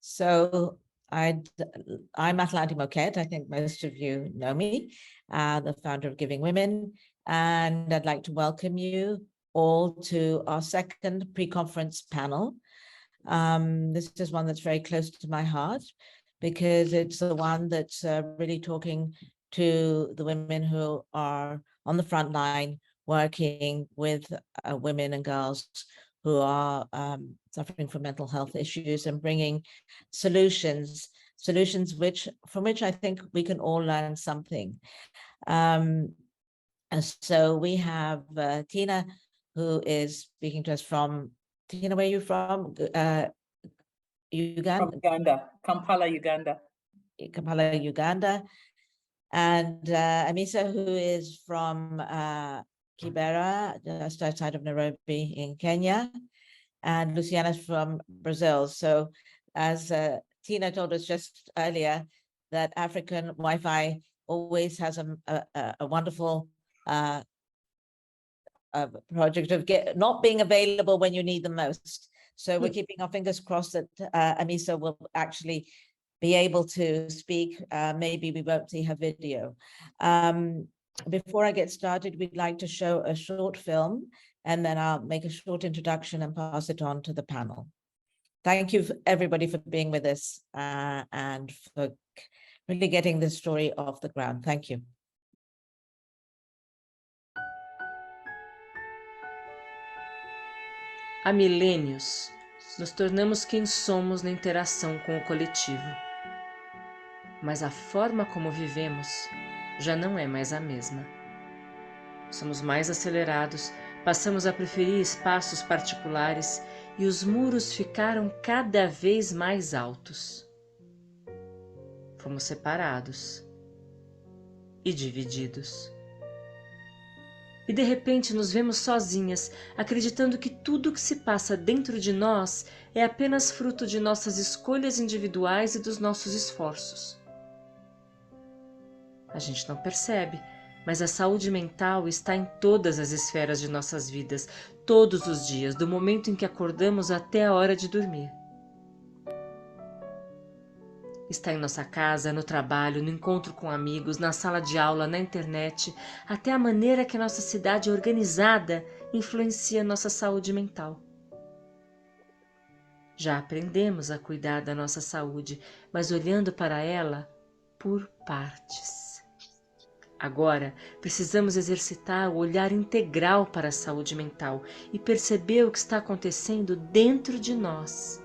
So I'm Atlante Moquette. I think most of you know me, the founder of Giving Women, and I'd like to welcome you all to our second pre-conference panel. This is one that's very close to my heart because it's the one that's really talking to the women who are on the front line working with women and girls who are suffering from mental health issues and bringing solutions from which I think we can all learn something. And so we have Tina, who is speaking to us from, Tina, where are you from? Uganda? From Uganda, Kampala, Uganda. Kampala, Uganda. And Amisa, who is from Kibera, just outside of Nairobi in Kenya. And Luciana is from Brazil. So as Tina told us just earlier, that African Wi-Fi always has a wonderful project of not being available when you need the most. So we're keeping our fingers crossed that Amisa will actually be able to speak. Maybe we won't see her video. Before I get started, we'd like to show a short film, and then I'll make a short introduction and pass it on to the panel. Thank you, everybody, for being with us and for really getting this story off the ground. Thank you. Há milênios, nos tornamos quem somos na interação com o coletivo. Mas a forma como vivemos já não é mais a mesma. Somos mais acelerados, passamos a preferir espaços particulares e os muros ficaram cada vez mais altos. Fomos separados e divididos. E de repente nos vemos sozinhas, acreditando que tudo que se passa dentro de nós é apenas fruto de nossas escolhas individuais e dos nossos esforços. A gente não percebe, mas a saúde mental está em todas as esferas de nossas vidas, todos os dias, do momento em que acordamos até a hora de dormir. Está em nossa casa, no trabalho, no encontro com amigos, na sala de aula, na internet, até a maneira que a nossa cidade organizada influencia nossa saúde mental. Já aprendemos a cuidar da nossa saúde, mas olhando para ela por partes. Agora, precisamos exercitar o olhar integral para a saúde mental e perceber o que está acontecendo dentro de nós.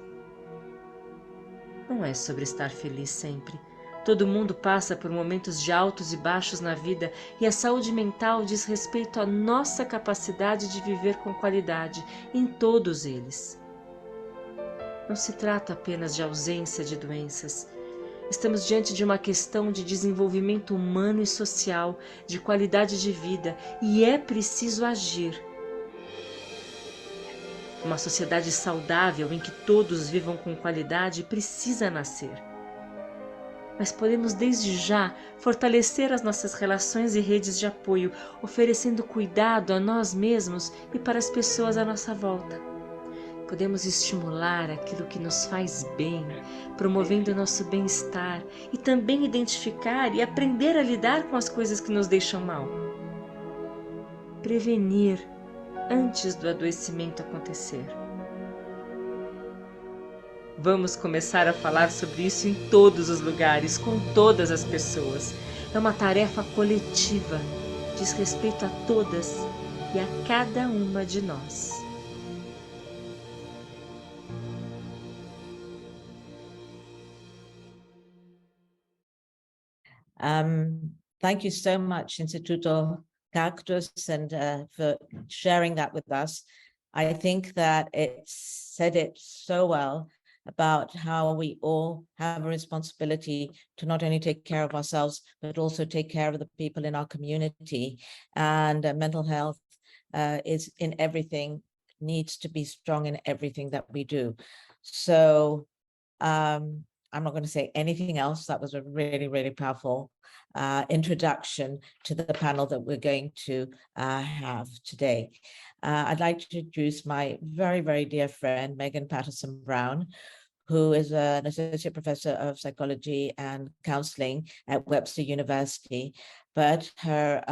Não é sobre estar feliz sempre. Todo mundo passa por momentos de altos e baixos na vida e a saúde mental diz respeito à nossa capacidade de viver com qualidade em todos eles. Não se trata apenas de ausência de doenças. Estamos diante de uma questão de desenvolvimento humano e social, de qualidade de vida, e é preciso agir. Uma sociedade saudável em que todos vivam com qualidade precisa nascer. Mas podemos desde já fortalecer as nossas relações e redes de apoio, oferecendo cuidado a nós mesmos e para as pessoas à nossa volta. Podemos estimular aquilo que nos faz bem, promovendo o nosso bem-estar e também identificar e aprender a lidar com as coisas que nos deixam mal. Prevenir antes do adoecimento acontecer. Vamos começar a falar sobre isso em todos os lugares, com todas as pessoas. É uma tarefa coletiva, diz respeito a todas e a cada uma de nós. Thank you so much, Instituto Cactus, and for sharing that with us. I think that it said it so well about how we all have a responsibility to not only take care of ourselves, but also take care of the people in our community. And mental health is in everything, needs to be strong in everything that we do. So I'm not going to say anything else. That was a really, really powerful introduction to the panel that we're going to have today. I'd like to introduce my very, very dear friend, Megan Paterson-Brown, who is an associate professor of psychology and counseling at Webster University, but her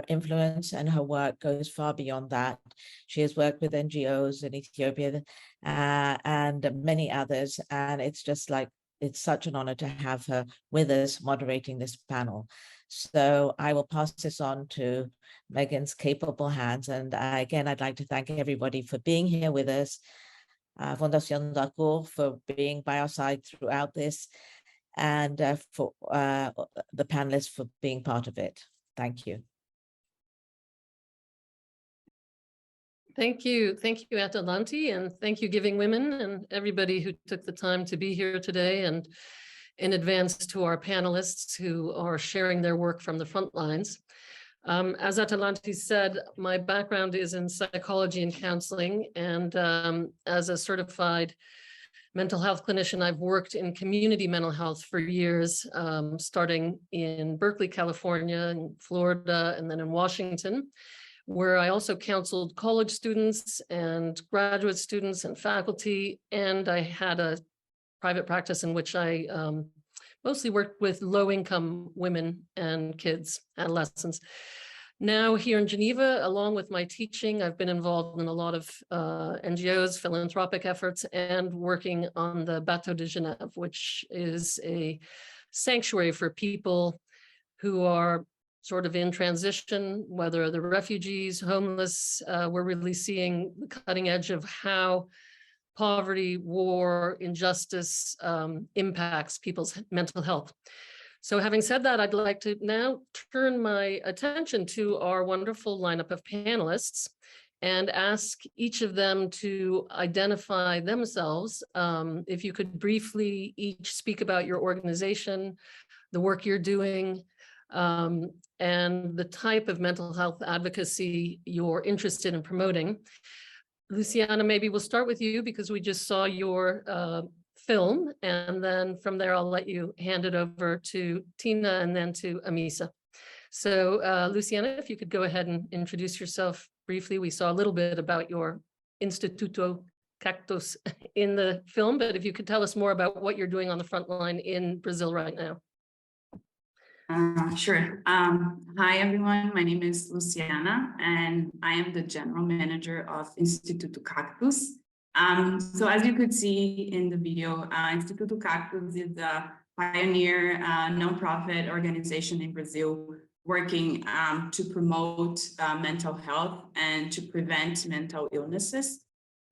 influence and her work goes far beyond that. She has worked with NGOs in Ethiopia and many others, and it's just like, it's such an honor to have her with us moderating this panel. So I will pass this on to Megan's capable hands. And again, I'd like to thank everybody for being here with us, Fondation d'Arcourt for being by our side throughout this, and for the panelists for being part of it. Thank you. Thank you, Atalante, and thank you, Giving Women, and everybody who took the time to be here today, and in advance to our panelists who are sharing their work from the front lines. As Atalante said, my background is in psychology and counseling, and as a certified mental health clinician, I've worked in community mental health for years, starting in Berkeley, California, in Florida, and then in Washington, where I also counseled college students and graduate students and faculty. And I had a private practice in which I mostly worked with low-income women and kids, adolescents. Now here in Geneva, along with my teaching, I've been involved in a lot of NGOs, philanthropic efforts, and working on the Bateau de Genève, which is a sanctuary for people who are sort of in transition, whether they're refugees, homeless. We're really seeing the cutting edge of how poverty, war, injustice impacts people's mental health. So having said that, I'd like to now turn my attention to our wonderful lineup of panelists and ask each of them to identify themselves. If you could briefly each speak about your organization, the work you're doing, and the type of mental health advocacy you're interested in promoting. Luciana, maybe we'll start with you because we just saw your film, and then from there I'll let you hand it over to Tina and then to Amisa. So Luciana, if you could go ahead and introduce yourself briefly. We saw a little bit about your Instituto Cactus in the film, but if you could tell us more about what you're doing on the front line in Brazil right now. Sure. Hi, everyone. My name is Luciana, and I am the general manager of Instituto Cactus. So as you could see in the video, Instituto Cactus is a pioneer nonprofit organization in Brazil working to promote mental health and to prevent mental illnesses.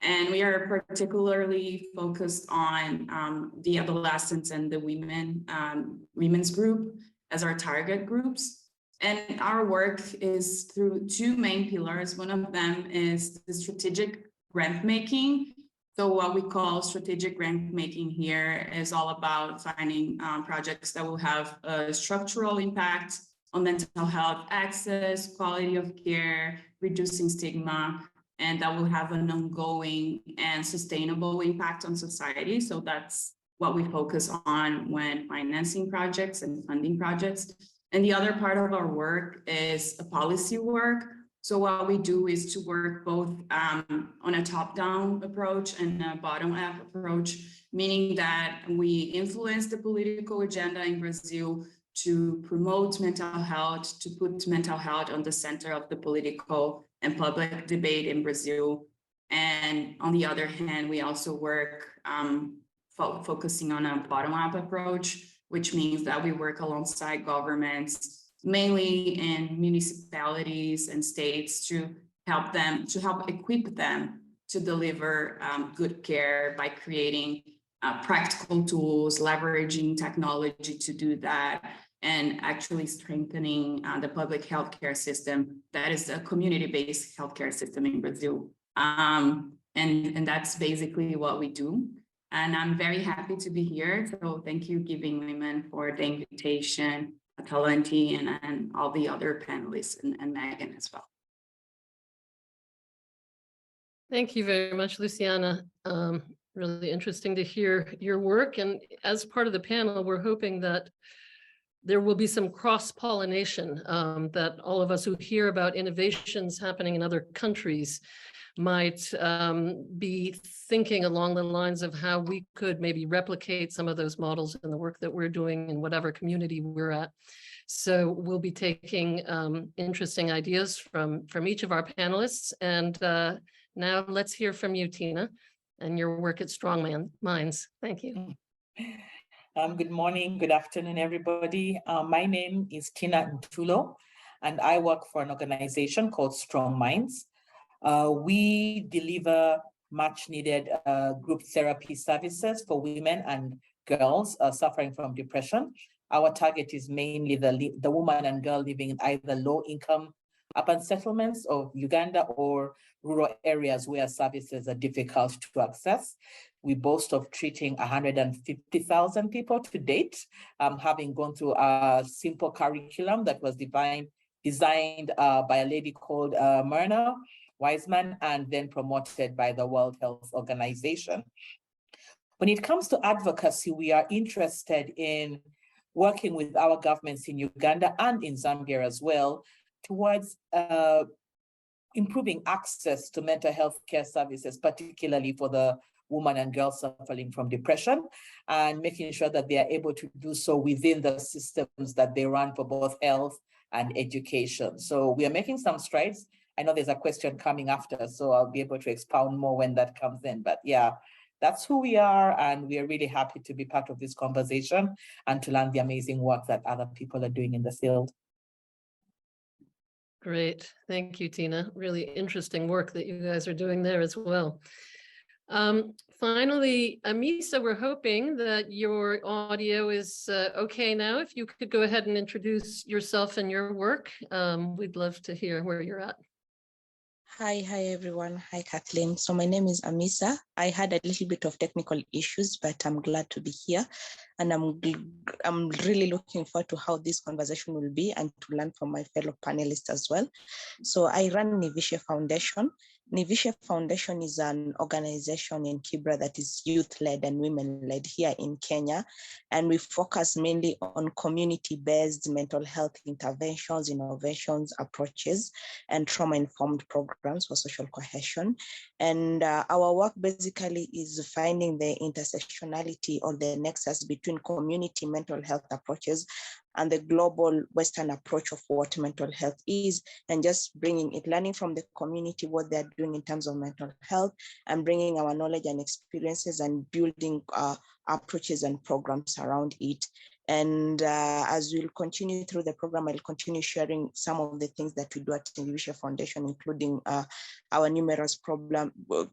And we are particularly focused on the adolescents and the women's group as our target groups. And our work is through two main pillars. One of them is the strategic grant making. So what we call strategic grant making here is all about finding projects that will have a structural impact on mental health access, quality of care, reducing stigma, and that will have an ongoing and sustainable impact on society. So that's what we focus on when financing projects and funding projects. And the other part of our work is a policy work. So what we do is to work both on a top-down approach and a bottom-up approach, meaning that we influence the political agenda in Brazil to promote mental health, to put mental health on the center of the political and public debate in Brazil. And on the other hand, we also work focusing on a bottom-up approach, which means that we work alongside governments, mainly in municipalities and states, to help equip them to deliver good care by creating practical tools, leveraging technology to do that, and actually strengthening the public healthcare system that is a community-based healthcare system in Brazil. And that's basically what we do. And I'm very happy to be here. So thank you, Giving Women, for the invitation, Atalante, and all the other panelists, and Megan as well. Thank you very much, Luciana. Really interesting to hear your work. And as part of the panel, we're hoping that there will be some cross-pollination, that all of us who hear about innovations happening in other countries might be thinking along the lines of how we could maybe replicate some of those models in the work that we're doing in whatever community we're at. So we'll be taking interesting ideas from each of our panelists. And now let's hear from you, Tina, and your work at StrongMinds. Thank you. Good morning, good afternoon, everybody. My name is Tina Ntulo, and I work for an organization called StrongMinds. We deliver much needed group therapy services for women and girls suffering from depression. Our target is mainly the woman and girl living in either low-income urban settlements of Uganda or rural areas where services are difficult to access. We boast of treating 150,000 people to date, having gone through a simple curriculum that was designed by a lady called Myrna Wiseman and then promoted by the World Health Organization. When it comes to advocacy, we are interested in working with our governments in Uganda and in Zambia as well towards improving access to mental health care services, particularly for the women and girls suffering from depression, and making sure that they are able to do so within the systems that they run for both health and education. So we are making some strides. I know there's a question coming after, so I'll be able to expound more when that comes in. But yeah, that's who we are, and we are really happy to be part of this conversation and to learn the amazing work that other people are doing in the field. Great. Thank you, Tina. Really interesting work that you guys are doing there as well. Finally, Amisa, we're hoping that your audio is okay now. If you could go ahead and introduce yourself and your work, we'd love to hear where you're at. Hi everyone. Hi Kathleen. So my name is Amisa. I had a little bit of technical issues, but I'm glad to be here. And I'm really looking forward to how this conversation will be and to learn from my fellow panelists as well. So I run Nivishe Foundation. Nivishe Foundation is an organization in Kibra that is youth-led and women-led here in Kenya. And we focus mainly on community-based mental health interventions, innovations, approaches, and trauma-informed programs for social cohesion. And our work basically is finding the intersectionality or the nexus between community mental health approaches and the global Western approach of what mental health is, and just bringing it, learning from the community what they're doing in terms of mental health, and bringing our knowledge and experiences and building approaches and programs around it. And as we'll continue through the program, I'll continue sharing some of the things that we do at Nivishe Foundation, including our numerous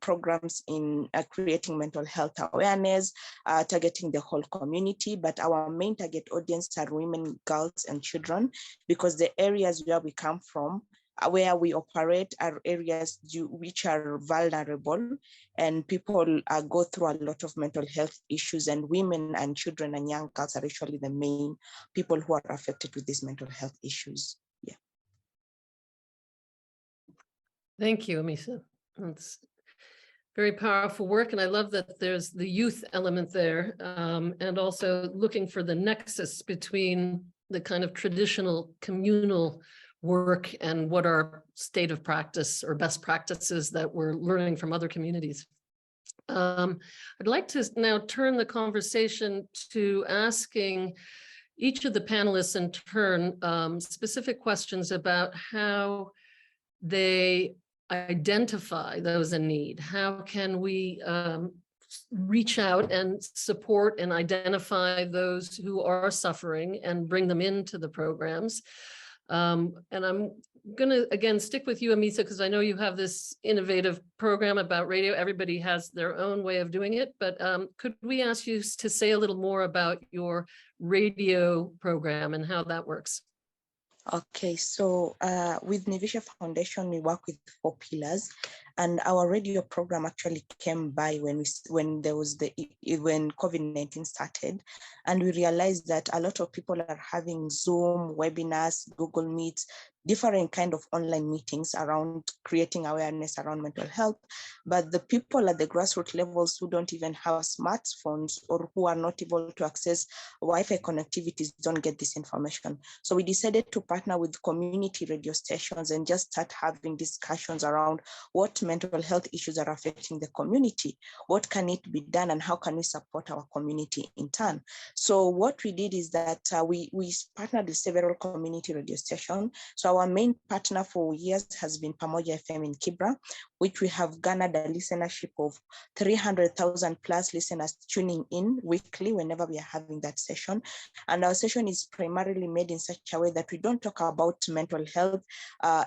programs in creating mental health awareness, targeting the whole community, but our main target audience are women, girls, and children, because the areas where we come from, where we operate, are areas which are vulnerable, and people go through a lot of mental health issues, and women and children and young girls are actually the main people who are affected with these mental health issues. Yeah. Thank you, Amisa. That's very powerful work, and I love that there's the youth element there, and also looking for the nexus between the kind of traditional communal work and what are state of practice or best practices that we're learning from other communities. I'd like to now turn the conversation to asking each of the panelists in turn specific questions about how they identify those in need. How can we reach out and support and identify those who are suffering and bring them into the programs? And I'm going to, again, stick with you, Amisa, because I know you have this innovative program about radio. Everybody has their own way of doing it, but could we ask you to say a little more about your radio program and how that works? Okay, so with Nivishe Foundation, we work with 4 pillars, and our radio program actually came by when COVID-19 started, and we realized that a lot of people are having Zoom webinars, Google Meets, different kind of online meetings around creating awareness around mental health, but the people at the grassroots levels who don't even have smartphones or who are not able to access Wi-Fi connectivities don't get this information. So we decided to partner with community radio stations and just start having discussions around what mental health issues are affecting the community, what can it be done, and how can we support our community in turn. So what we did is that we partnered with several community radio stations. So our main partner for years has been Pamoja FM in Kibra, which we have garnered a listenership of 300,000 plus listeners tuning in weekly whenever we are having that session. And our session is primarily made in such a way that we don't talk about mental health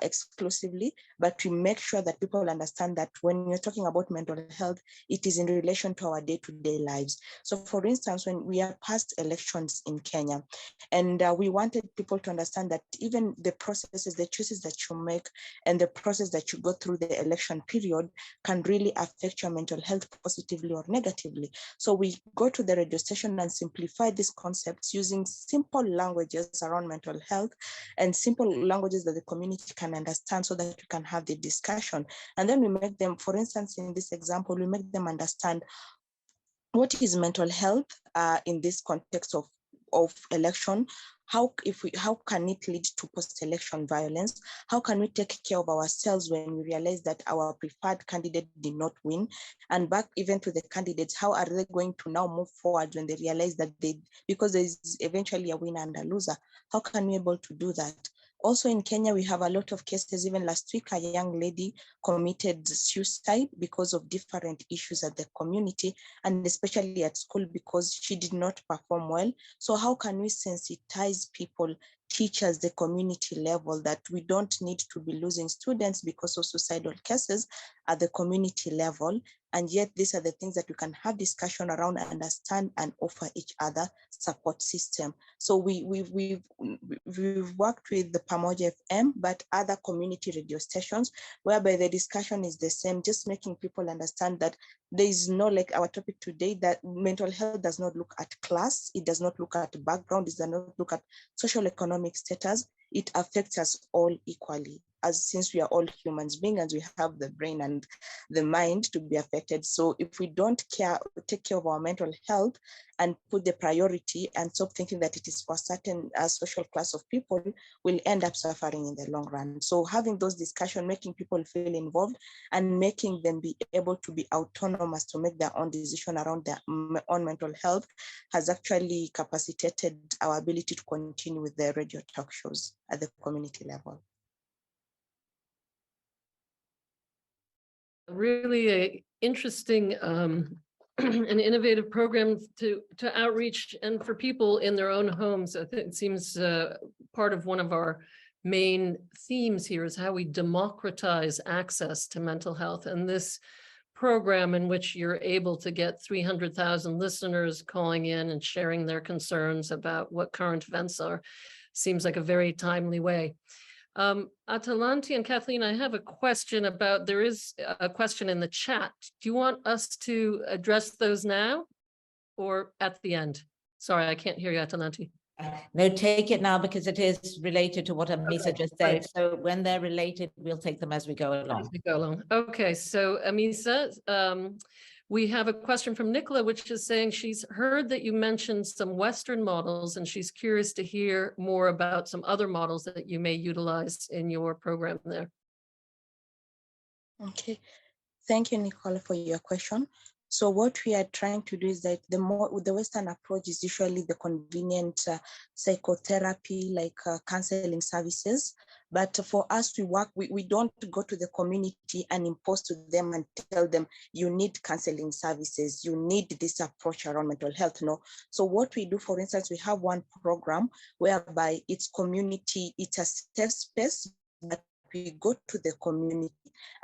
exclusively, but we make sure that people understand that when you're talking about mental health, it is in relation to our day-to-day lives. So for instance, when we are past elections in Kenya, and we wanted people to understand that even the processes, the choices that you make and the process that you go through the election period can really affect your mental health positively or negatively. So we go to the radio station and simplify these concepts using simple languages around mental health and simple languages that the community can understand so that you can have the discussion. And then we make them, for instance, in this example, we make them understand what is mental health in this context of election. How can it lead to post-election violence? How can we take care of ourselves when we realize that our preferred candidate did not win? And back even to the candidates, how are they going to now move forward when they realize that because there's eventually a winner and a loser? How can we be able to do that? Also in Kenya, we have a lot of cases. Even last week, a young lady committed suicide because of different issues at the community and especially at school because she did not perform well. So how can we sensitize people, teachers, the community level, that we don't need to be losing students because of suicidal cases at the community level? And yet these are the things that we can have discussion around, understand, and offer each other support system. So we've worked with the Pamoja FM, but other community radio stations, whereby the discussion is the same, just making people understand that there is no, like our topic today, that mental health does not look at class, it does not look at background, it does not look at social economic status, it affects us all equally, as since we are all human beings and we have the brain and the mind to be affected. So if we don't take care of our mental health and put the priority and stop thinking that it is for a certain social class of people, we'll end up suffering in the long run. So having those discussions, making people feel involved and making them be able to be autonomous to make their own decision around their own mental health has actually capacitated our ability to continue with the radio talk shows at the community level. Really a interesting an innovative program to outreach and for people in their own homes. I think it seems part of one of our main themes here is how we democratize access to mental health. And this program in which you're able to get 300,000 listeners calling in and sharing their concerns about what current events are seems like a very timely way. Atalanti and Kathleen, I have a question about, there is a question in the chat. Do you want us to address those now or at the end? Sorry, I can't hear you, Atalanti. No, take it now because it is related to what Amisa just said. Right. So when they're related, we'll take them as we go along. As we go along. Okay, so Amisa, we have a question from Nicola, which is saying she's heard that you mentioned some Western models and she's curious to hear more about some other models that you may utilize in your program there. Okay, thank you, Nicola, for your question. So what we are trying to do is that the Western approach is usually the convenient psychotherapy, like counseling services. But for us, we don't go to the community and impose to them and tell them, you need counseling services, you need this approach around mental health. No. So what we do, for instance, we have one program whereby it's community, it's a safe space that we go to the community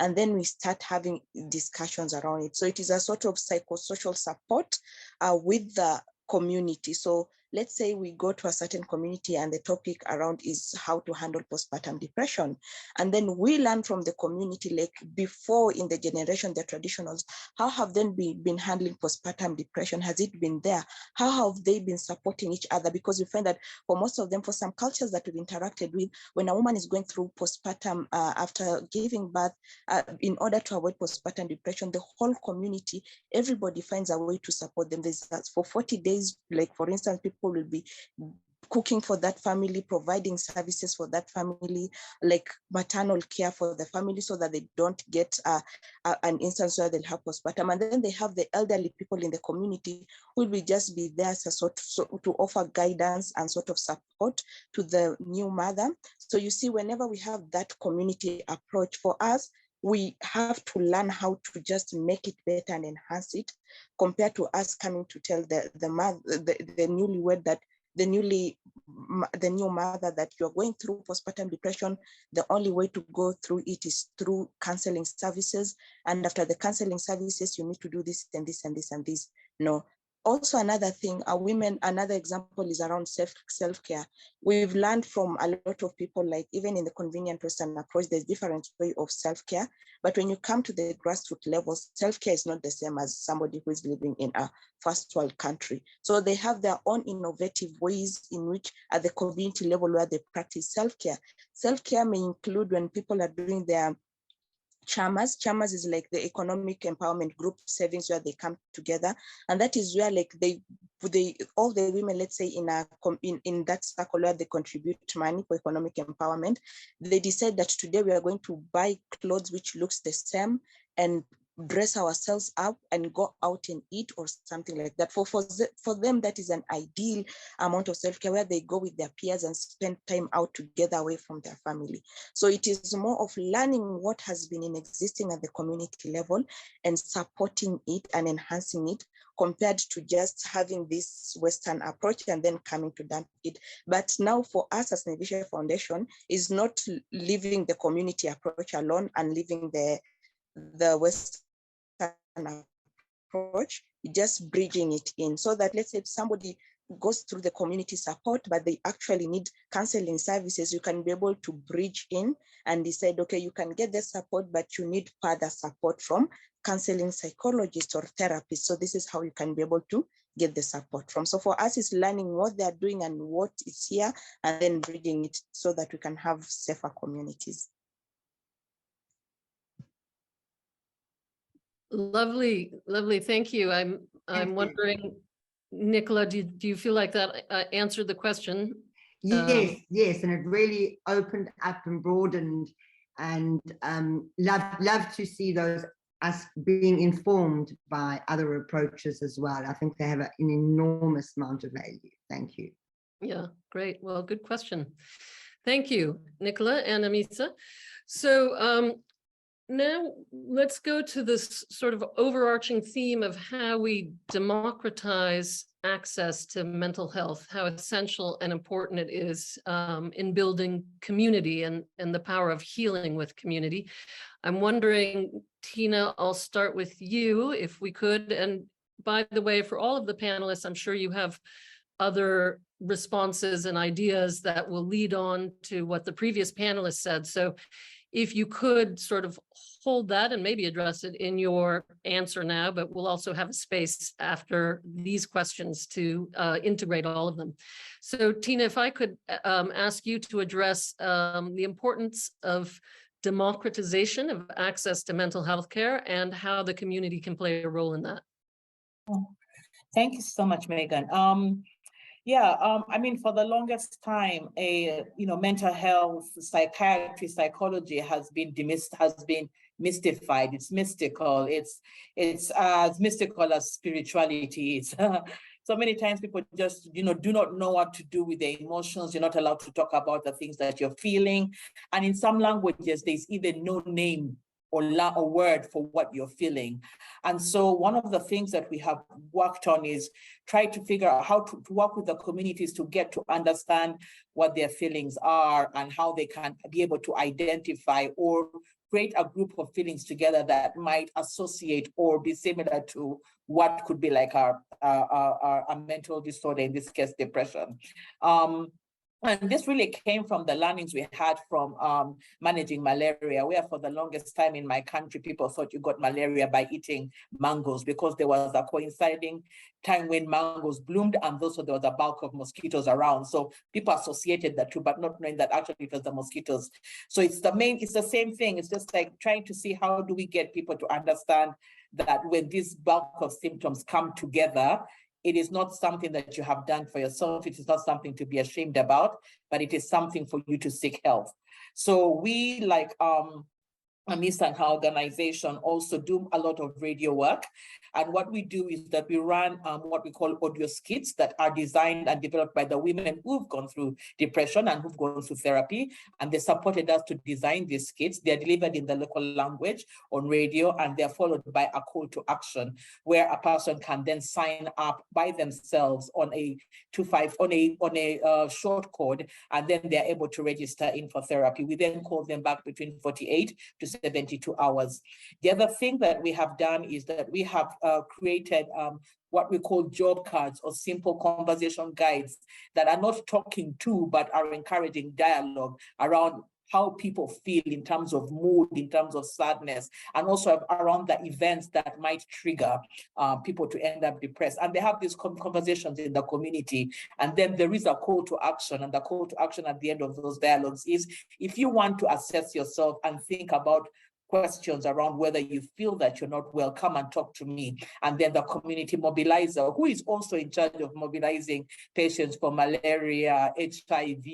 and then we start having discussions around it. So it is a sort of psychosocial support with the community. So let's say we go to a certain community and the topic around is how to handle postpartum depression. And then we learn from the community, like before in the generation, the traditionals, how have they been handling postpartum depression? Has it been there? How have they been supporting each other? Because we find that for most of them, for some cultures that we've interacted with, when a woman is going through postpartum after giving birth, in order to avoid postpartum depression, the whole community, everybody finds a way to support them. There's for 40 days, like for instance, people will be cooking for that family, providing services for that family, like maternal care for the family, so that they don't get an instance where they'll have postpartum. And then they have the elderly people in the community who will just be there to offer guidance and sort of support to the new mother. So you see, whenever we have that community approach, for us, we have to learn how to just make it better and enhance it, compared to us coming to tell the newlywed that the new mother that you're going through postpartum depression. The only way to go through it is through counseling services. And after the counseling services, you need to do this and this and this and this. No. Also, another thing, another example is around self-care. We've learned from a lot of people, like even in the convenient Western approach, there's different way of self-care. But when you come to the grassroots level, self-care is not the same as somebody who is living in a first world country. So they have their own innovative ways in which at the community level where they practice self-care. Self-care may include when people are doing their chamas. Chamas is like the economic empowerment group savings where they come together, and that is where like all the women, let's say in that circle where they contribute money for economic empowerment, they decide that today we are going to buy clothes which looks the same and dress ourselves up and go out and eat or something like that. For them, that is an ideal amount of self-care where they go with their peers and spend time out together away from their family. So it is more of learning what has been in existing at the community level and supporting it and enhancing it, compared to just having this Western approach and then coming to dump it. But now for us as Nivishe Foundation is not leaving the community approach alone and leaving the Western approach, just bridging it in, so that let's say if somebody goes through the community support, but they actually need counseling services, you can be able to bridge in and decide, okay, you can get the support, but you need further support from counseling psychologists or therapists. So this is how you can be able to get the support from. So for us, it's learning what they're doing and what is here, and then bridging it so that we can have safer communities. Lovely, lovely. Thank you. I'm wondering, Nicola, do you feel like that answered the question? Yes, and it really opened up and broadened, and love to see us being informed by other approaches as well. I think they have an enormous amount of value. Thank you. Yeah, great. Well, good question. Thank you, Nicola and Amisa. So now let's go to this sort of overarching theme of how we democratize access to mental health, how essential and important it is in building community and the power of healing with community. I'm wondering, Tina, I'll start with you if we could. And by the way, for all of the panelists, I'm sure you have other responses and ideas that will lead on to what the previous panelists said. So if you could sort of hold that and maybe address it in your answer now, but we'll also have a space after these questions to integrate all of them. So Tina, if I could ask you to address the importance of democratization of access to mental health care and how the community can play a role in that. Thank you so much, Megan. I mean, for the longest time, mental health, psychiatry, psychology has been mystified. It's mystical. It's as mystical as spirituality is. So many times people just, do not know what to do with their emotions. You're not allowed to talk about the things that you're feeling. And in some languages, there's even no name or word for what you're feeling. And so one of the things that we have worked on is try to figure out how to work with the communities to get to understand what their feelings are and how they can be able to identify or create a group of feelings together that might associate or be similar to what could be like our mental disorder, in this case, depression. And this really came from the learnings we had from managing malaria, where for the longest time in my country, people thought you got malaria by eating mangoes, because there was a coinciding time when mangoes bloomed, and also there was a bulk of mosquitoes around. So people associated that too, but not knowing that actually it was the mosquitoes. So it's the same thing. It's just like trying to see how do we get people to understand that when this bulk of symptoms come together, it is not something that you have done for yourself. It is not something to be ashamed about, but it is something for you to seek help. So we, like Amisa and her organization, also do a lot of radio work. And what we do is that we run what we call audio skits that are designed and developed by the women who've gone through depression and who've gone through therapy. And they supported us to design these skits. They're delivered in the local language on radio, and they're followed by a call to action where a person can then sign up by themselves on a short code, and then they're able to register in for therapy. We then call them back between 48 to 72 hours. The other thing that we have done is that we have created what we call job cards, or simple conversation guides that are not talking to, but are encouraging dialogue around how people feel in terms of mood, in terms of sadness, and also around the events that might trigger people to end up depressed. And they have these conversations in the community. And then there is a call to action. And the call to action at the end of those dialogues is, if you want to assess yourself and think about questions around whether you feel that you're not well, come and talk to me. And then the community mobilizer, who is also in charge of mobilizing patients for malaria, HIV,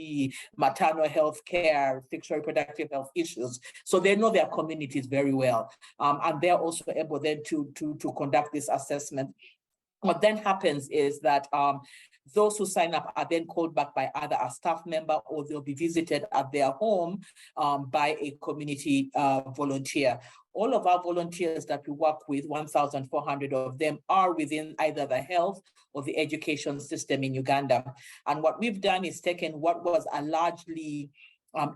maternal health care, sexual reproductive health issues. So they know their communities very well. And they're also able then to conduct this assessment. What then happens is that those who sign up are then called back by either a staff member, or they'll be visited at their home by a community volunteer. All of our volunteers that we work with, 1,400 of them, are within either the health or the education system in Uganda. And what we've done is taken what was a largely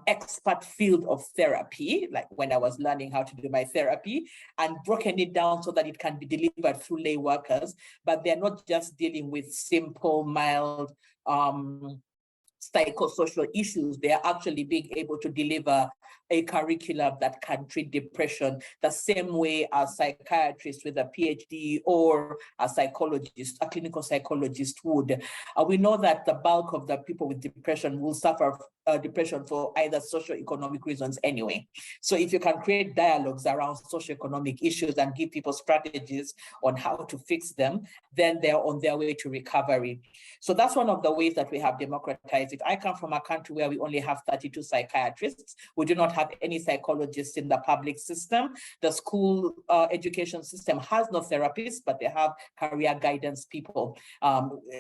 expert field of therapy, like when I was learning how to do my therapy, and broken it down so that it can be delivered through lay workers, but they're not just dealing with simple, mild psychosocial issues. They are actually being able to deliver a curriculum that can treat depression the same way a psychiatrist with a PhD or a psychologist, a clinical psychologist would. We know that the bulk of the people with depression will suffer depression for either socioeconomic reasons anyway. So if you can create dialogues around socioeconomic issues and give people strategies on how to fix them, then they're on their way to recovery. So that's one of the ways that we have democratized it. I come from a country where we only have 32 psychiatrists. We do not have any psychologists in the public system. The school education system has no therapists, but they have career guidance people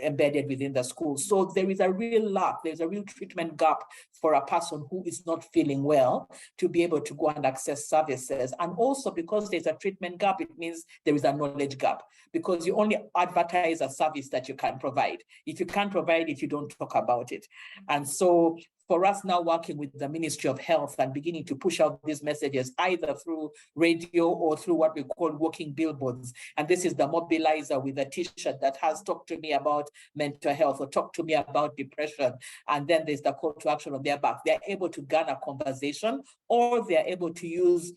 embedded within the school. So there is a real lack, there's a real treatment gap for a person who is not feeling well to be able to go and access services. And also because there's a treatment gap, it means there is a knowledge gap, because you only advertise a service that you can provide. If you can't provide it, you don't talk about it. And so for us now working with the Ministry of Health and beginning to push out these messages, either through radio or through what we call walking billboards. And this is the mobilizer with a t-shirt that has "talk to me about mental health" or "talk to me about depression." And then there's the call to action on their back. They're able to garner conversation, or they're able to use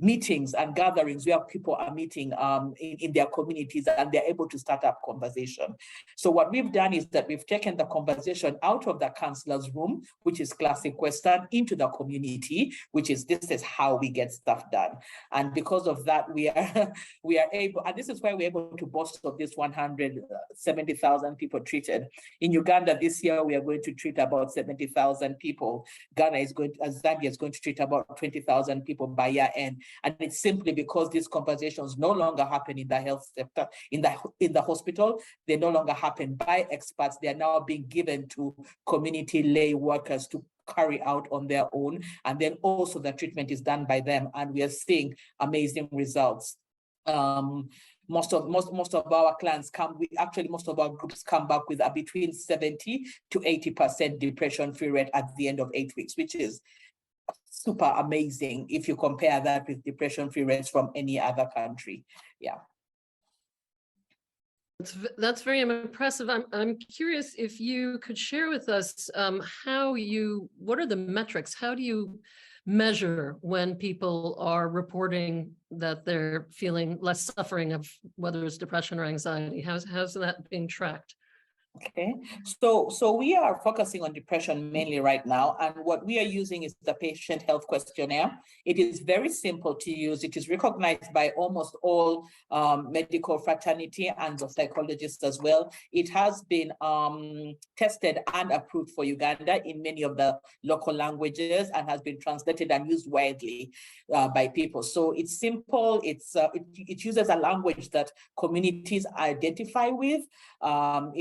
meetings and gatherings where people are meeting in their communities, and they're able to start up conversation. So what we've done is that we've taken the conversation out of the counselor's room, which is classic Western, into the community, which is, this is how we get stuff done. And because of that, we are able, and this is why we're able to boast of this 170,000 people treated. In Uganda this year, we are going to treat about 70,000 people. Ghana is going to, Zambia is going to treat about 20,000 people by year end. And it's simply because these conversations no longer happen in the health sector, in the hospital. They no longer happen by experts. They are now being given to community lay workers to carry out on their own. And then also the treatment is done by them. And we are seeing amazing results. Most of our clients most of our groups come back with a between 70 to 80% depression-free rate at the end of 8 weeks, which is super amazing if you compare that with depression-free rates from any other country. Yeah. That's very impressive. I'm curious if you could share with us what are the metrics? How do you measure when people are reporting that they're feeling less suffering of whether it's depression or anxiety? How's that being tracked? Okay, so we are focusing on depression mainly right now, and what we are using is the patient health questionnaire. It is very simple to use. It is recognized by almost all medical fraternity and the psychologists as well. It has been tested and approved for Uganda in many of the local languages and has been translated and used widely by people. So it's simple. It uses a language that communities identify with. And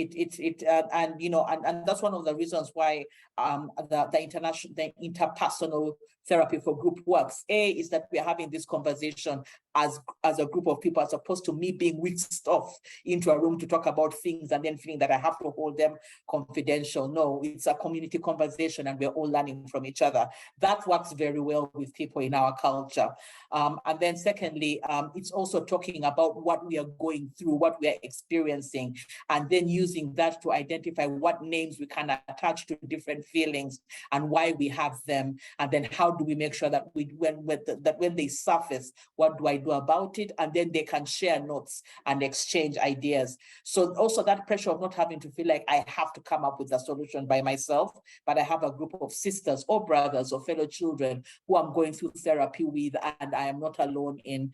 that's one of the reasons why the interpersonal therapy for group works. Is that we're having this conversation as a group of people, as opposed to me being whisked off into a room to talk about things and then feeling that I have to hold them confidential. No, it's a community conversation and we're all learning from each other. That works very well with people in our culture. And then secondly, it's also talking about what we are going through, what we are experiencing, and then using that to identify what names we can attach to different feelings and why we have them, and then how do we make sure that when they surface, what do I do about it? And then they can share notes and exchange ideas. So also that pressure of not having to feel like I have to come up with a solution by myself, but I have a group of sisters or brothers or fellow children who I'm going through therapy with, and I am not alone in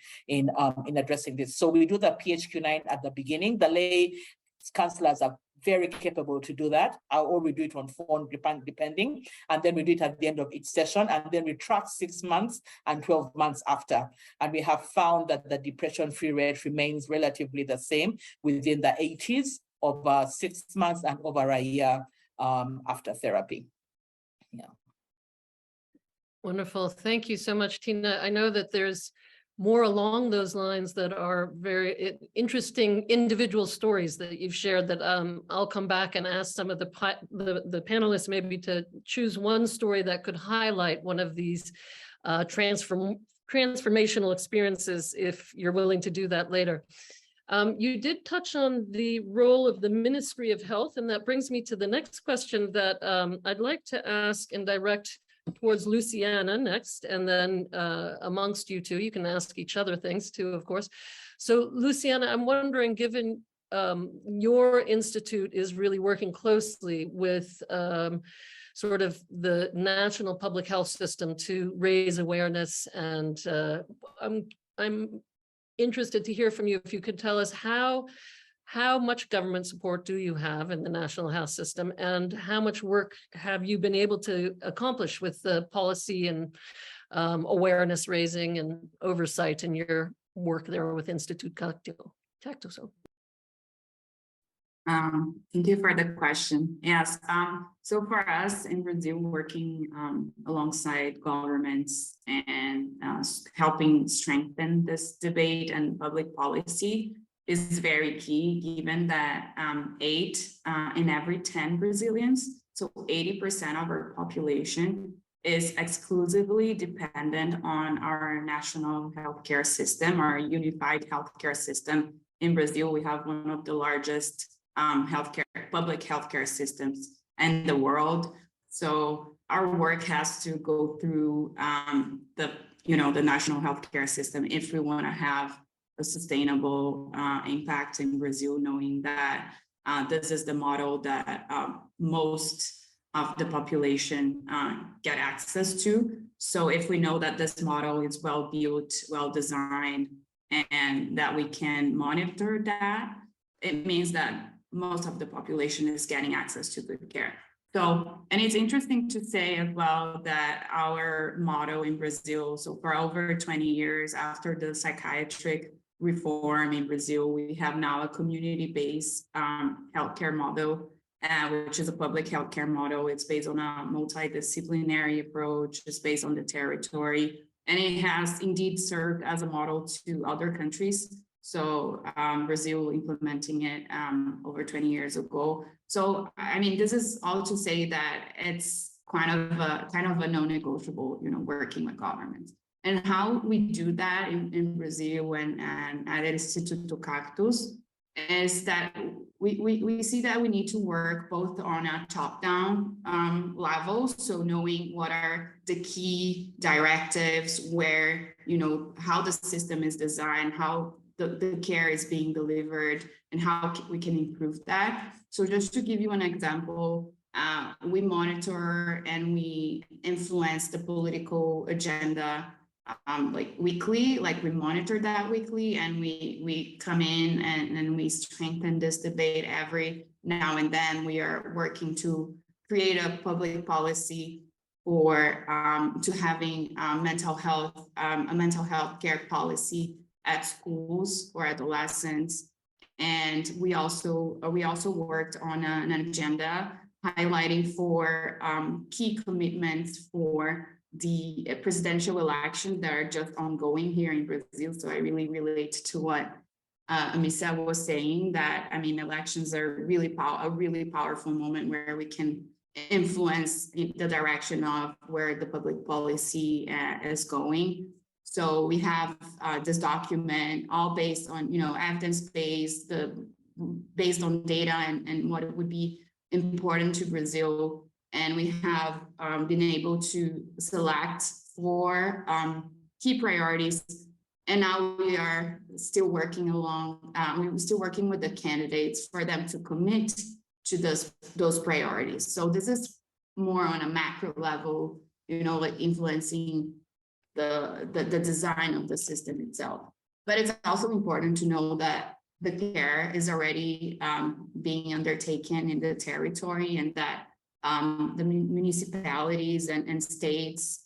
addressing this. So we do the PHQ-9 at the beginning. The lay counselors are very capable to do that, or we do it on phone depending, and then we do it at the end of each session, and then we track 6 months and 12 months after. And we have found that the depression-free rate remains relatively the same within the 80s over 6 months and over a year after therapy. Yeah. Wonderful. Thank you so much, Tina. I know that there's more along those lines that are very interesting individual stories that you've shared that I'll come back and ask some of the panelists maybe to choose one story that could highlight one of these transformational experiences, if you're willing to do that later. You did touch on the role of the Ministry of Health, and that brings me to the next question that I'd like to ask and direct towards Luciana next, and then amongst you two, you can ask each other things too, of course. So Luciana, I'm wondering, given your institute is really working closely with sort of the national public health system to raise awareness, and I'm interested to hear from you if you could tell us how much government support do you have in the national health system, and how much work have you been able to accomplish with the policy and awareness raising and oversight in your work there with Instituto Cactus? Thank you for the question. Yes, so for us in Brazil, working alongside governments and helping strengthen this debate and public policy is very key, given that 8 in every 10 Brazilians, so 80% of our population, is exclusively dependent on our national healthcare system, our unified healthcare system. In Brazil, we have one of the largest public healthcare systems in the world. So our work has to go through the national healthcare system if we want to have a sustainable impact in Brazil, knowing that this is the model that most of the population get access to. So if we know that this model is well built, well designed, and that we can monitor that, it means that most of the population is getting access to good care. So, and it's interesting to say as well that our model in Brazil, so for over 20 years after the psychiatric reform in Brazil, we have now a community-based healthcare model, which is a public healthcare model. It's based on a multidisciplinary approach. It's based on the territory, and it has indeed served as a model to other countries. So Brazil implementing it over 20 years ago. So, I mean, this is all to say that it's kind of a non-negotiable, working with governments. And how we do that in Brazil and at Instituto Cactus is that we see that we need to work both on a top-down level, so knowing what are the key directives, where, how the system is designed, how the care is being delivered, and how we can improve that. So just to give you an example, we monitor and we influence the political agenda like weekly, like we monitor that weekly, and we come in and we strengthen this debate every now and then. We are working to create a public policy for to having a mental health care policy at schools for adolescents. And we also worked on an agenda highlighting for key commitments for the presidential elections that are just ongoing here in Brazil. So I really relate to what Amisa was saying, that, I mean, elections are a really powerful moment where we can influence the direction of where the public policy is going. So we have this document all based on, evidence-based, based on data and what it would be important to Brazil. And we have been able to select 4 key priorities. And now we are still working along, we're still working with the candidates for them to commit to those priorities. So this is more on a macro level, like influencing the design of the system itself. But it's also important to know that the care is already being undertaken in the territory, and that the municipalities and states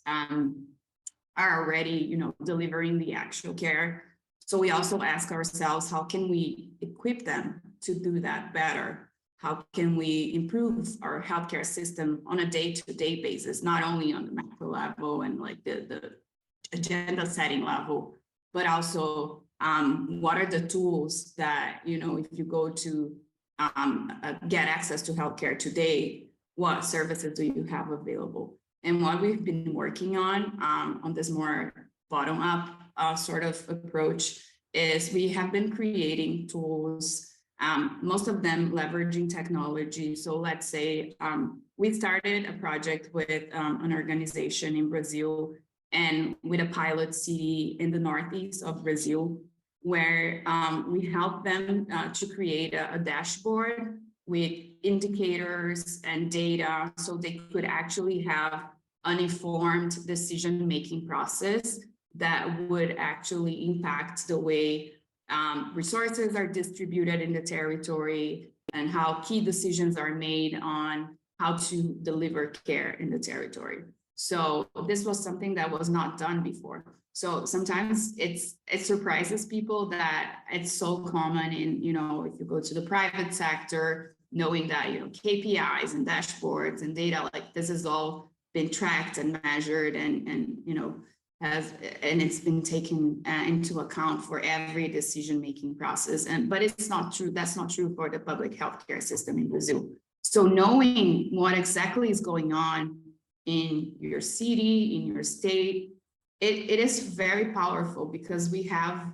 are already, delivering the actual care. So we also ask ourselves, how can we equip them to do that better? How can we improve our healthcare system on a day-to-day basis, not only on the macro level and like the agenda setting level, but also what are the tools that, if you go to get access to healthcare today, what services do you have available? And what we've been working on this more bottom-up sort of approach is we have been creating tools, most of them leveraging technology. So let's say we started a project with an organization in Brazil and with a pilot city in the northeast of Brazil, where we help them to create a dashboard with indicators and data, so they could actually have an informed decision-making process that would actually impact the way resources are distributed in the territory and how key decisions are made on how to deliver care in the territory. So this was something that was not done before. So sometimes it surprises people that it's so common in, if you go to the private sector, knowing that, KPIs and dashboards and data, like this has all been tracked and measured and it's been taken into account for every decision-making process. But it's not true. That's not true for the public healthcare system in Brazil. So knowing what exactly is going on in your city, in your state, it is very powerful, because we have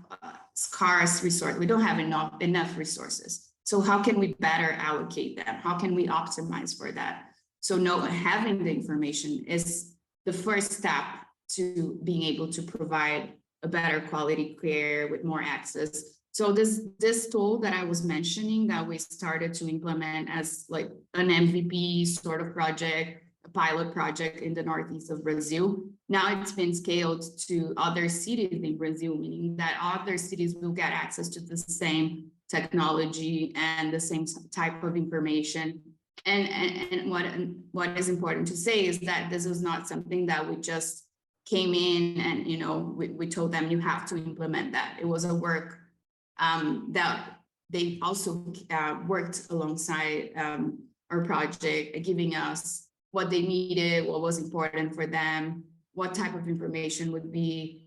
scarce resources. We don't have enough resources. So how can we better allocate them? How can we optimize for that? So having the information is the first step to being able to provide a better quality care with more access. So this tool that I was mentioning that we started to implement as like an MVP sort of project, a pilot project in the northeast of Brazil. Now it's been scaled to other cities in Brazil, meaning that other cities will get access to the same technology and the same type of information. And what is important to say is that this is not something that we just came in and we told them you have to implement that. It was a work that they also worked alongside our project, giving us what they needed, what was important for them, what type of information would be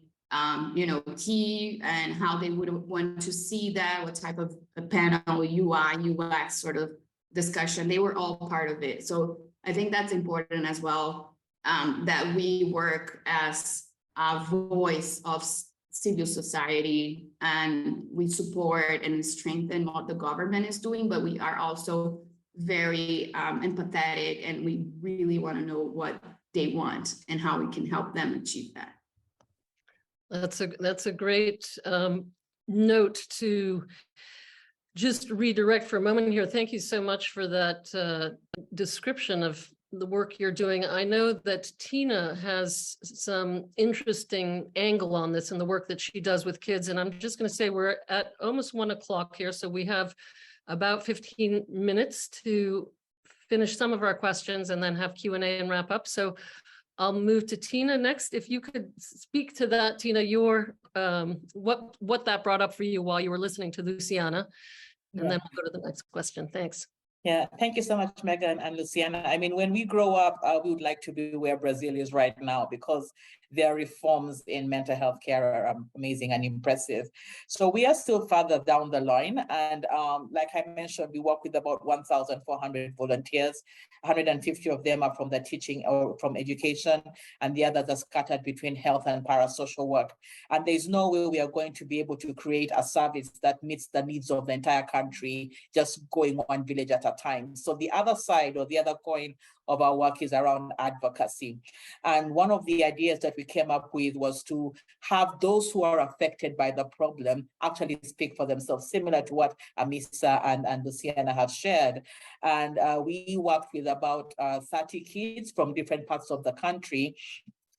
key, and how they would want to see that, what type of a panel, UI, UX sort of discussion. They were all part of it. So I think that's important as well, that we work as a voice of civil society, and we support and strengthen what the government is doing, but we are also very empathetic, and we really want to know what they want and how we can help them achieve that. That's a great note to just redirect for a moment here. Thank you so much for that description of the work you're doing. I know that Tina has some interesting angle on this and the work that she does with kids. And I'm just going to say we're at almost 1 o'clock here. So we have about 15 minutes to finish some of our questions and then have Q&A and wrap up. So I'll move to Tina next. If you could speak to that, Tina, your what that brought up for you while you were listening to Luciana, and then we'll go to the next question. Thanks. Yeah, thank you so much, Megan and Luciana. I mean, when we grow up, we would like to be where Brazil is right now, because their reforms in mental health care are amazing and impressive. So we are still further down the line. And like I mentioned, we work with about 1,400 volunteers. 150 of them are from the teaching or from education, and the others are scattered between health and parasocial work. And there's no way we are going to be able to create a service that meets the needs of the entire country, just going one village at a time. So the other side, or the other coin of our work, is around advocacy. And one of the ideas that we came up with was to have those who are affected by the problem actually speak for themselves, similar to what Amisa and Luciana have shared. And we worked with about 30 kids from different parts of the country,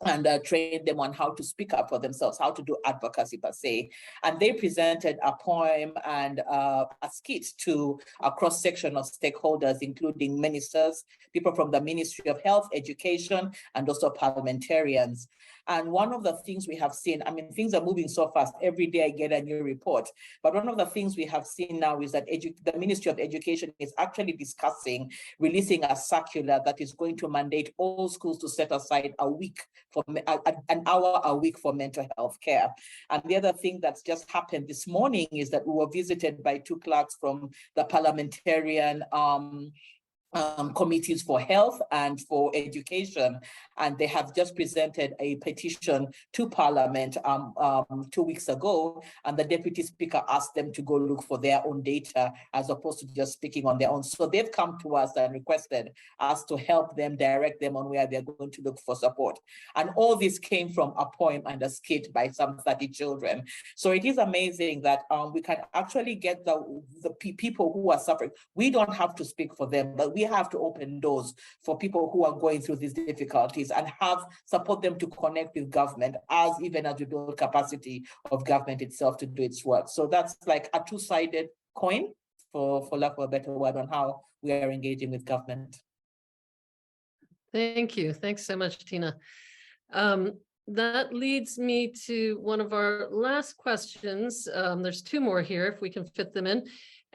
and trained them on how to speak up for themselves, how to do advocacy per se. And they presented a poem and a skit to a cross-section of stakeholders, including ministers, people from the Ministry of Health, Education, and also parliamentarians. And one of the things we have seen, I mean, things are moving so fast. Every day I get a new report. But one of the things we have seen now is that the Ministry of Education is actually discussing releasing a circular that is going to mandate all schools to set aside a week for an hour a week for mental health care. And the other thing that's just happened this morning is that we were visited by 2 clerks from the parliamentarian committees for health and for education, and they have just presented a petition to Parliament 2 weeks ago, and the Deputy Speaker asked them to go look for their own data as opposed to just speaking on their own. So they've come to us and requested us to help them, direct them on where they're going to look for support. And all this came from a poem and a skit by some 30 children. So it is amazing that we can actually get the people who are suffering. We don't have to speak for them, but we have to open doors for people who are going through these difficulties and support them to connect with government, even as we build capacity of government itself to do its work. So that's like a two-sided coin, for lack of a better word, on how we are engaging with government. Thank you. Thanks so much, Tina. That leads me to one of our last questions. There's 2 more here, if we can fit them in.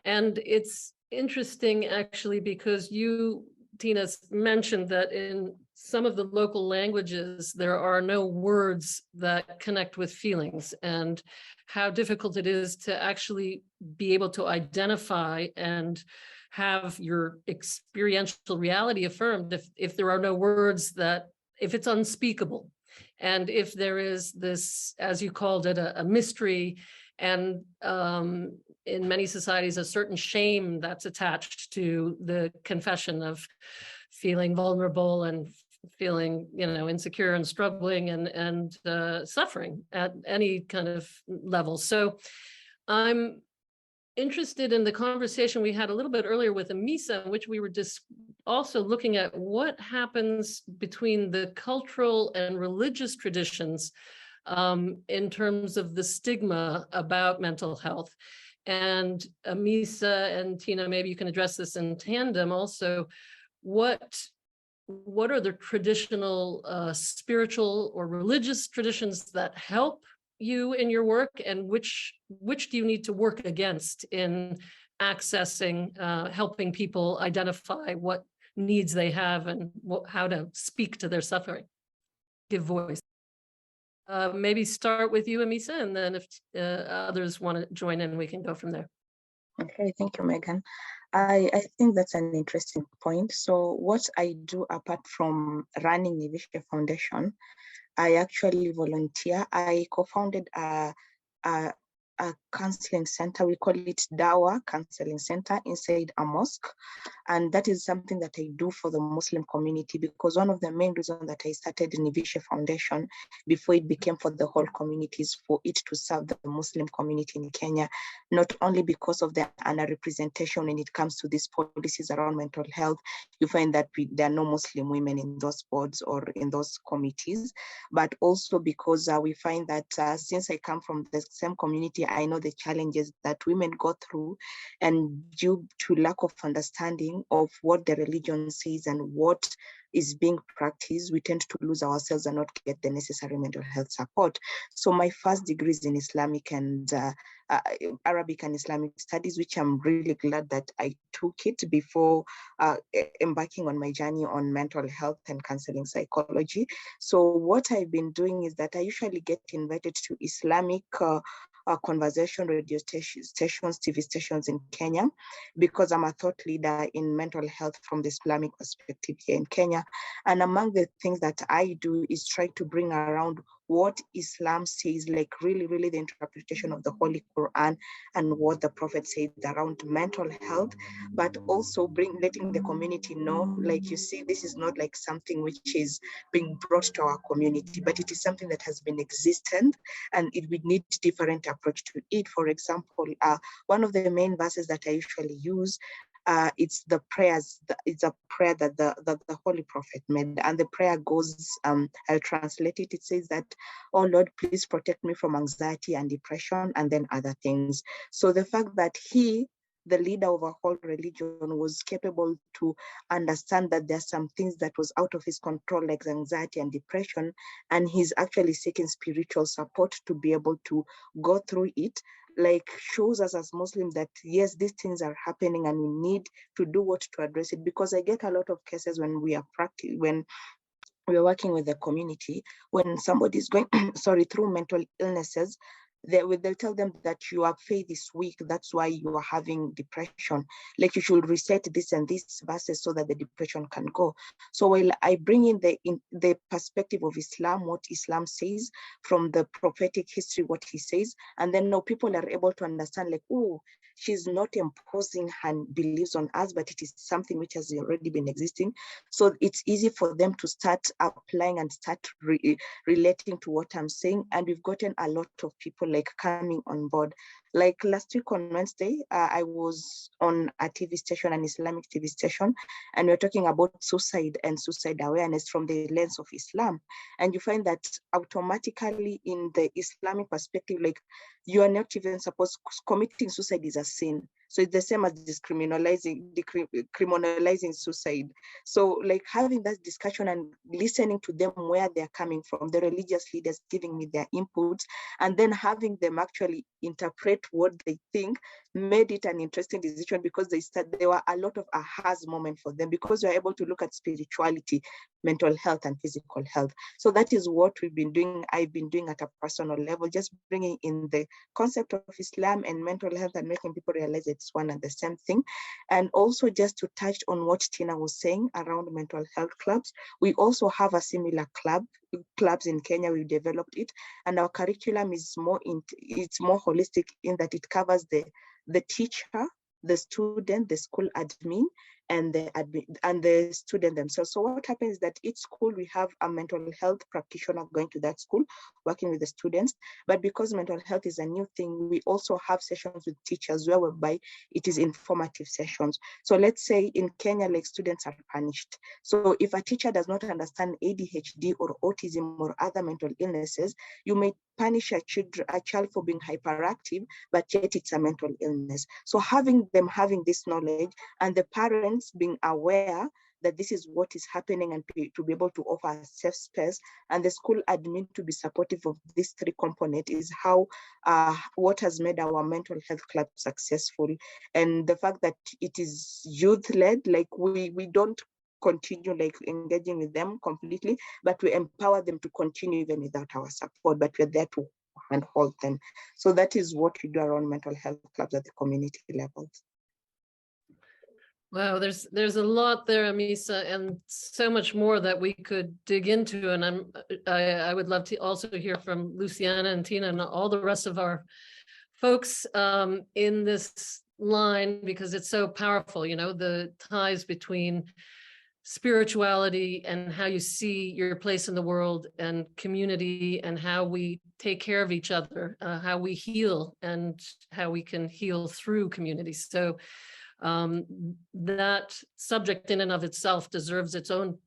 And it's interesting, actually, because you, Tina, mentioned that in some of the local languages, there are no words that connect with feelings, and how difficult it is to actually be able to identify and have your experiential reality affirmed if there are no words, that if it's unspeakable, and if there is this, as you called it, a mystery, and in many societies, a certain shame that's attached to the confession of feeling vulnerable and feeling, insecure and struggling and suffering at any kind of level. So I'm interested in the conversation we had a little bit earlier with Amisa, in which we were just also looking at what happens between the cultural and religious traditions in terms of the stigma about mental health. And Amisa and Tina, maybe you can address this in tandem also. What are the traditional spiritual or religious traditions that help you in your work, and which do you need to work against in accessing, helping people identify what needs they have and how to speak to their suffering, give voice? Maybe start with you, Amisa, and then if others want to join in, we can go from there. Okay, thank you, Megan. I think that's an interesting point. So what I do apart from running Nivishe Foundation, I actually volunteer. I co-founded a counseling center. We call it Dawa Counseling Center inside a mosque. And that is something that I do for the Muslim community, because one of the main reasons that I started the Nivishe Foundation before it became for the whole community is for it to serve the Muslim community in Kenya, not only because of the underrepresentation when it comes to these policies around mental health. You find that there are no Muslim women in those boards or in those committees, but also because we find that since I come from the same community, I know the challenges that women go through, and due to lack of understanding of what the religion says and what is being practiced, we tend to lose ourselves and not get the necessary mental health support. So my first degree is in Islamic and Arabic and Islamic studies, which I'm really glad that I took it before embarking on my journey on mental health and counseling psychology. So what I've been doing is that I usually get invited to Islamic conversation radio stations, TV stations in Kenya, because I'm a thought leader in mental health from the Islamic perspective here in Kenya. And among the things that I do is try to bring around what Islam says, like really the interpretation of the Holy Quran and what the Prophet said around mental health, but also letting the community know, like you see, this is not like something which is being brought to our community, but it is something that has been existent, and we need different approach to it. For example, one of the main verses that I usually use, it's the prayers. It's a prayer that the Holy Prophet made, and the prayer goes, I'll translate it. It says that, "Oh Lord, please protect me from anxiety and depression," and then other things. So the fact that he, the leader of a whole religion, was capable to understand that there's some things that was out of his control, like anxiety and depression, and he's actually seeking spiritual support to be able to go through it, like shows us as Muslims that yes, these things are happening and we need to do what to address it. Because I get a lot of cases when we are working with the community, when somebody is going through mental illnesses, they'll tell them that your faith is weak, that's why you are having depression. Like you should reset this and these verses so that the depression can go. So while I bring in the perspective of Islam, what Islam says from the prophetic history, what he says, and then now people are able to understand, like, oh, she's not imposing her beliefs on us, but it is something which has already been existing. So it's easy for them to start applying and start relating to what I'm saying. And we've gotten a lot of people like coming on board. Like last week on Wednesday, I was on a TV station, an Islamic TV station, and we're talking about suicide and suicide awareness from the lens of Islam. And you find that automatically in the Islamic perspective, like you are not even supposed, committing suicide is a sin. So it's the same as decriminalizing suicide. So like having that discussion and listening to them where they're coming from, the religious leaders giving me their inputs, and then having them actually interpret what they think, made it an interesting decision, because there were a lot of ahas moment for them, because we're able to look at spirituality, mental health, and physical health. So that is what we've been doing. I've been doing at a personal level, just bringing in the concept of Islam and mental health and making people realize it's one and the same thing. And also just to touch on what Tina was saying around mental health clubs, we also have a similar clubs in Kenya. We've developed it, and our curriculum is more holistic in that it covers the teacher, the student, the school admin, and the student themselves. So what happens is that each school, we have a mental health practitioner going to that school, working with the students. But because mental health is a new thing, we also have sessions with teachers whereby it is informative sessions. So let's say in Kenya, like students are punished. So if a teacher does not understand ADHD or autism or other mental illnesses, you may punish a child for being hyperactive, but yet it's a mental illness. So having this knowledge, and the parents being aware that this is what is happening, and to be able to offer a safe space, and the school admin to be supportive of these three components, is how what has made our mental health club successful. And the fact that it is youth-led, like we don't continue like engaging with them completely, but we empower them to continue even without our support, but we're there to handhold them. So that is what we do around mental health clubs at the community levels. Wow, there's a lot there, Amisa, and so much more that we could dig into. And I would love to also hear from Luciana and Tina and all the rest of our folks in this line, because it's so powerful, you know, the ties between spirituality and how you see your place in the world, and community, and how we take care of each other, how we heal, and how we can heal through community. So that subject in and of itself deserves its own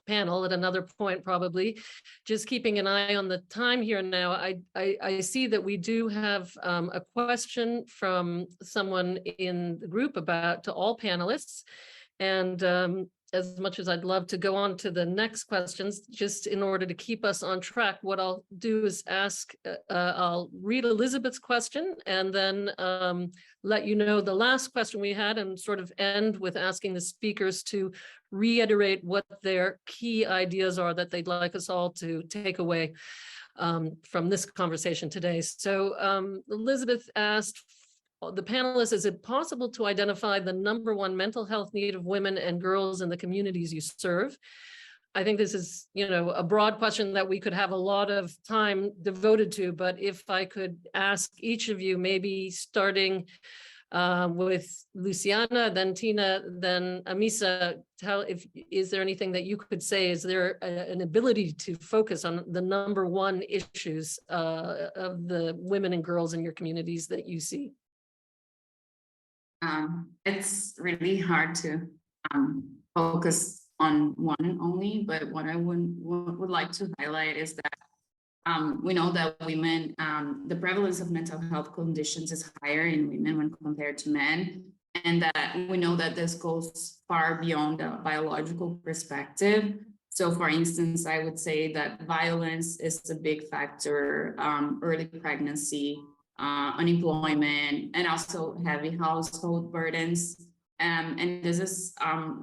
panel at another point, probably. Just keeping an eye on the time here now, I see that we do have a question from someone in the group to all panelists. And as much as I'd love to go on to the next questions, just in order to keep us on track, what I'll do is I'll read Elizabeth's question and then let you know the last question we had, and sort of end with asking the speakers to reiterate what their key ideas are that they'd like us all to take away from this conversation today. So Elizabeth asked the panelists, is it possible to identify the #1 mental health need of women and girls in the communities you serve? I think this is, you know, a broad question that we could have a lot of time devoted to, but if I could ask each of you, maybe starting with Luciana, then Tina, then Amisa, is there anything that you could say? Is there an ability to focus on the #1 issues of the women and girls in your communities that you see? It's really hard to focus on one only, but what I would like to highlight is that we know that women, the prevalence of mental health conditions is higher in women when compared to men, and that we know that this goes far beyond the biological perspective. So for instance, I would say that violence is a big factor, early pregnancy, unemployment, and also heavy household burdens. And this is,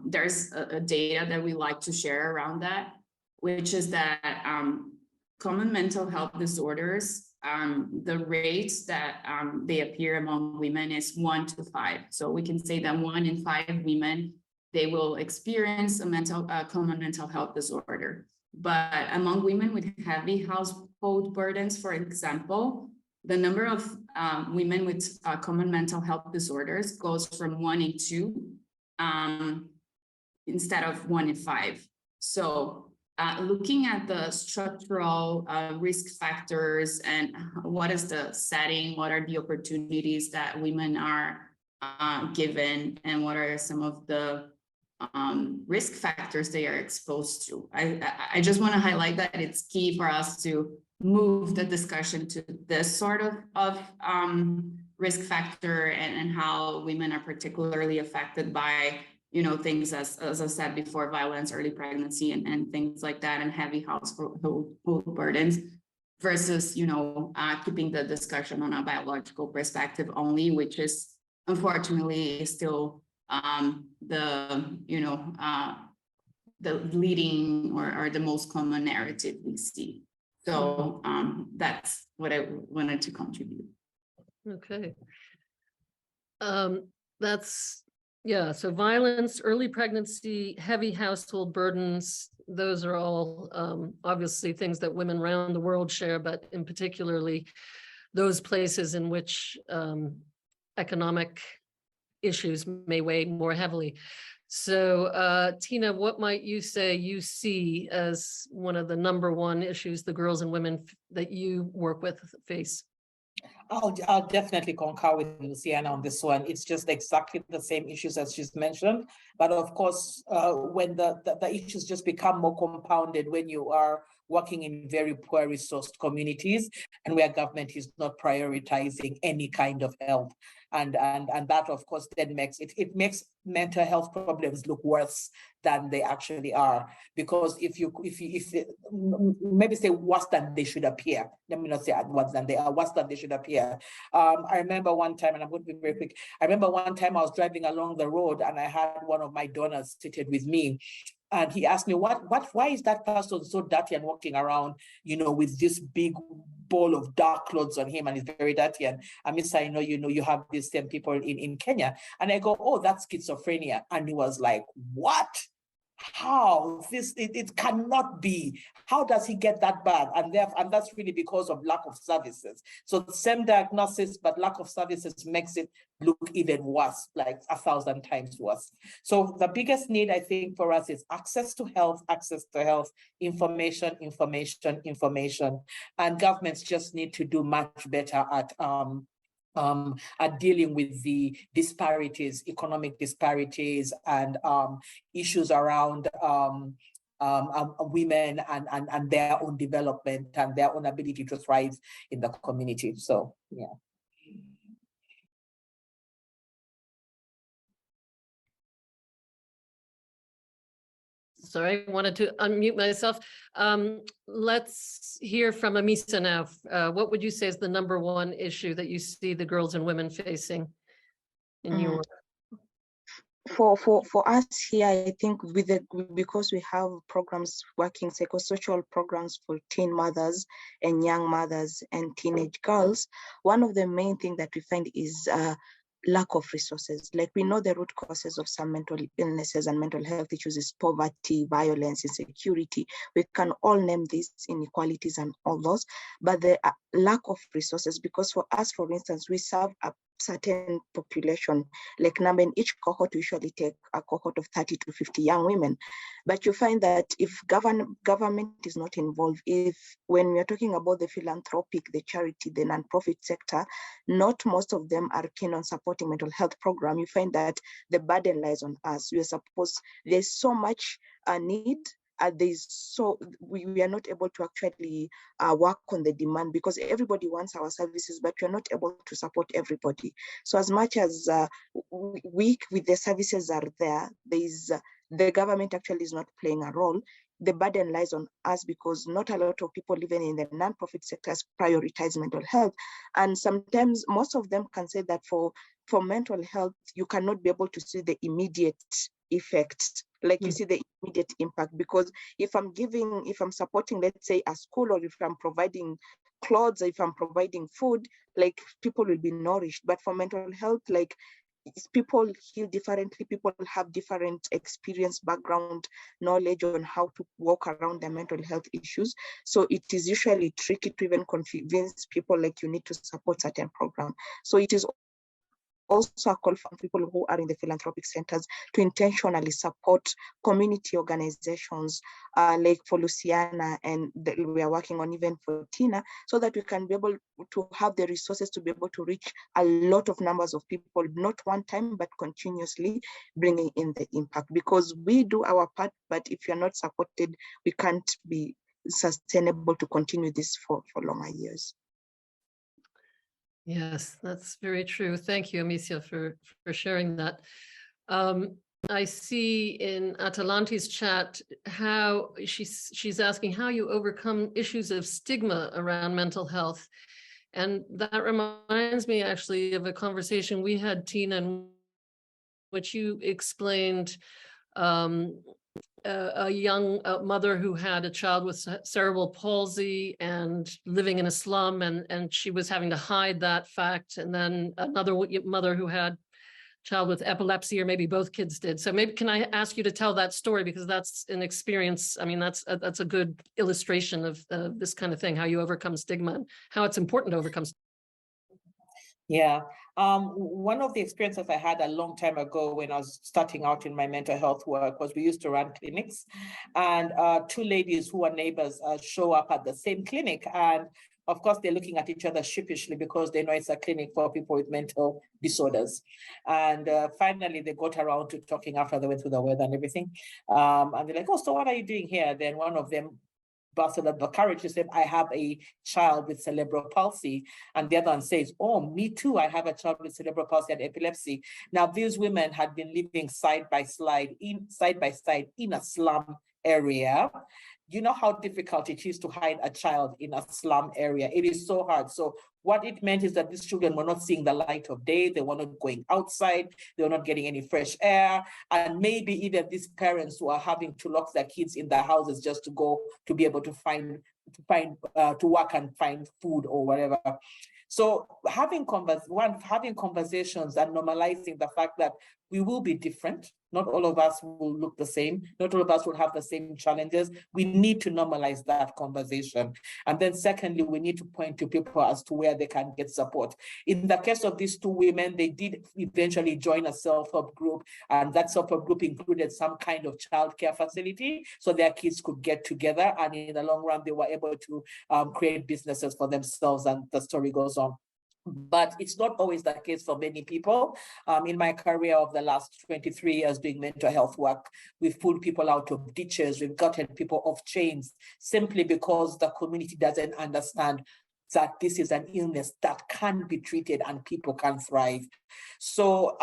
there's a data that we like to share around that, which is that common mental health disorders, the rates that they appear among women is 1 to 5. So we can say that 1 in 5 women, they will experience a common mental health disorder. But among women with heavy household burdens, for example, the number of women with common mental health disorders goes from 1 in 2 instead of 1 in 5. So looking at the structural risk factors and what is the setting, what are the opportunities that women are given, and what are some of the risk factors they are exposed to. I just want to highlight that it's key for us to move the discussion to this sort of risk factor and how women are particularly affected by, you know, things as I said before, violence, early pregnancy, and things like that, and heavy household burdens, versus, you know, keeping the discussion on a biological perspective only, which is unfortunately still the leading or the most common narrative we see. So that's what I wanted to contribute. Okay. So violence, early pregnancy, heavy household burdens, those are all obviously things that women around the world share, but in particularly those places in which economic issues may weigh more heavily. So Tina, what might you say you see as one of the #1 issues the girls and women that you work with face? I'll definitely concur with Luciana on this one. It's just exactly the same issues as she's mentioned. But of course, when the issues just become more compounded when you are working in very poor resourced communities and where government is not prioritizing any kind of help. And that, of course, then makes mental health problems look worse than they actually are. Because if you maybe say worse than they should appear, let me not say worse than they are, worse than they should appear. I remember one time, and I'm going to be very quick. I remember one time I was driving along the road and I had one of my donors seated with me. And he asked me, why is that person so dirty and walking around, with this big ball of dark clothes on him, and he's very dirty? And Amisa, you have these same people in Kenya. And I go, oh, that's schizophrenia. And he was like, what? How? It cannot be. How does he get that bad? And that's really because of lack of services. So the same diagnosis, but lack of services makes it look even worse, like 1,000 times worse. So the biggest need, I think, for us is access to health, information. And governments just need to do much better at dealing with the disparities, economic disparities, and issues around women and their own development and their own ability to thrive in the community. So, yeah. Sorry, I wanted to unmute myself. Let's hear from Amisa now. What would you say is the #1 issue that you see the girls and women facing in your? For us here, I think because we have programs working, psychosocial programs for teen mothers and young mothers and teenage girls, one of the main things that we find is lack of resources. Like, we know the root causes of some mental illnesses and mental health issues is poverty, violence, insecurity. We can all name these inequalities and all those, but the lack of resources, because for us, for instance, we serve a certain population, like number in each cohort, we usually take a cohort of 30 to 50 young women. But you find that if government is not involved, when we're talking about the philanthropic, the charity, the nonprofit sector, not most of them are keen on supporting mental health program. You find that the burden lies on us. There's so much need. We are not able to actually work on the demand, because everybody wants our services, but we're not able to support everybody. So as much as with the services are there, the government actually is not playing a role. The burden lies on us, because not a lot of people even in the non-profit sectors prioritize mental health. And sometimes most of them can say that for mental health, you cannot be able to see the immediate effect. Like, you see the immediate impact, because if I'm supporting, let's say, a school, or if I'm providing clothes, if I'm providing food, like, people will be nourished. But for mental health, like, people heal differently, people have different experience, background, knowledge on how to walk around their mental health issues. So it is usually tricky to even convince people, like, you need to support certain program. So it is also a call for people who are in the philanthropic centers to intentionally support community organizations, like for Luciana, and we are working on even for Tina, so that we can be able to have the resources to be able to reach a lot of numbers of people, not one time, but continuously bringing in the impact. Because we do our part, but if you're not supported, we can't be sustainable to continue this for longer years. Yes, that's very true. Thank you, Amisa, for sharing that. I see in Atalante's chat how she's asking how you overcome issues of stigma around mental health. And that reminds me actually of a conversation we had, Tina, in which you explained a young mother who had a child with cerebral palsy and living in a slum, and she was having to hide that fact. And then another mother who had a child with epilepsy, or maybe both kids did. So maybe can I ask you to tell that story, because that's an experience. I mean, that's a good illustration of this kind of thing, how you overcome stigma and how it's important to overcome stigma. Yeah. One of the experiences I had a long time ago when I was starting out in my mental health work was we used to run clinics, and 2 ladies who were neighbors show up at the same clinic. And of course, they're looking at each other sheepishly because they know it's a clinic for people with mental disorders. And finally, they got around to talking after they went through the weather and everything. And they're like, oh, so what are you doing here? Then one of them busted up the courage to say, I have a child with cerebral palsy. And the other one says, oh, me too, I have a child with cerebral palsy and epilepsy. Now, these women had been living side by side in a slum area, you know how difficult it is to hide a child in a slum area. It is so hard. So what it meant is that these children were not seeing the light of day. They were not going outside. They were not getting any fresh air. And maybe even these parents who are having to lock their kids in their houses just to go to be able to to work and find food or whatever. So having conversations and normalizing the fact that we will be different. Not all of us will look the same. Not all of us will have the same challenges. We need to normalize that conversation. And then secondly, we need to point to people as to where they can get support. In the case of these two women, they did eventually join a self-help group, and that self-help group included some kind of childcare facility so their kids could get together. And in the long run, they were able to create businesses for themselves, and the story goes on. But it's not always the case for many people. In my career of the last 23 years doing mental health work, we've pulled people out of ditches, we've gotten people off chains simply because the community doesn't understand that this is an illness that can be treated and people can thrive. So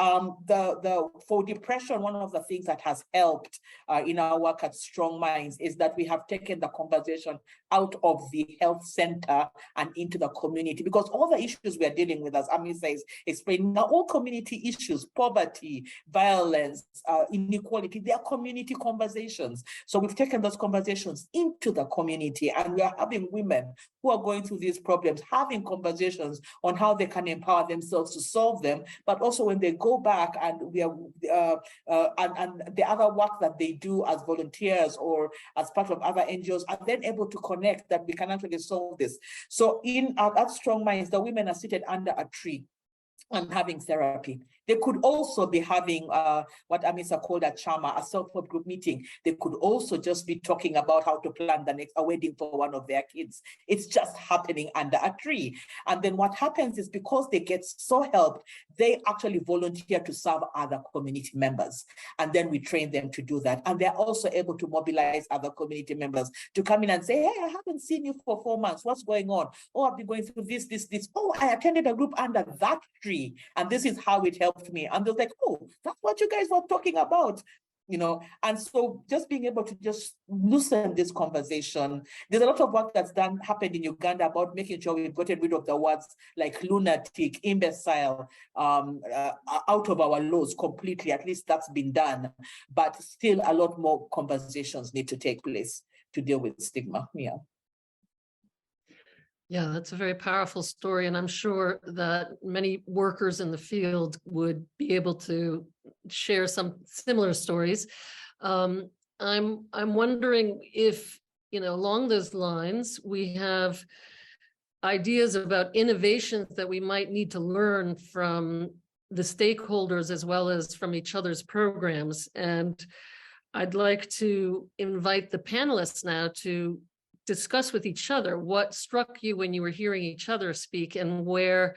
for depression, one of the things that has helped in our work at StrongMinds is that we have taken the conversation out of the health center and into the community, because all the issues we are dealing with, as Amisa is explaining, are all community issues: poverty, violence, inequality. They are community conversations. So we've taken those conversations into the community, and we are having women who are going through these problems having conversations on how they can empower themselves to solve them, but also when they go back and and the other work that they do as volunteers or as part of other NGOs are then able to connect that we can actually solve this. So at StrongMinds, the women are seated under a tree and having therapy. They could also be having what Amisa called a chama, a self-help group meeting. They could also just be talking about how to plan a wedding for one of their kids. It's just happening under a tree. And then what happens is, because they get so helped, they actually volunteer to serve other community members. And then we train them to do that. And they're also able to mobilize other community members to come in and say, hey, I haven't seen you for 4 months. What's going on? Oh, I've been going through this. Oh, I attended a group under that tree, and this is how it helped me. And they're like, oh, that's what you guys were talking about, you know. And so just being able to just loosen this conversation. There's a lot of work that's happened in Uganda about making sure we've gotten rid of the words like lunatic, imbecile out of our laws completely. At least that's been done, but still a lot more conversations need to take place to deal with stigma. Yeah, that's a very powerful story, and I'm sure that many workers in the field would be able to share some similar stories. I'm wondering if, along those lines, we have ideas about innovations that we might need to learn from the stakeholders as well as from each other's programs. And I'd like to invite the panelists now to discuss with each other what struck you when you were hearing each other speak, and where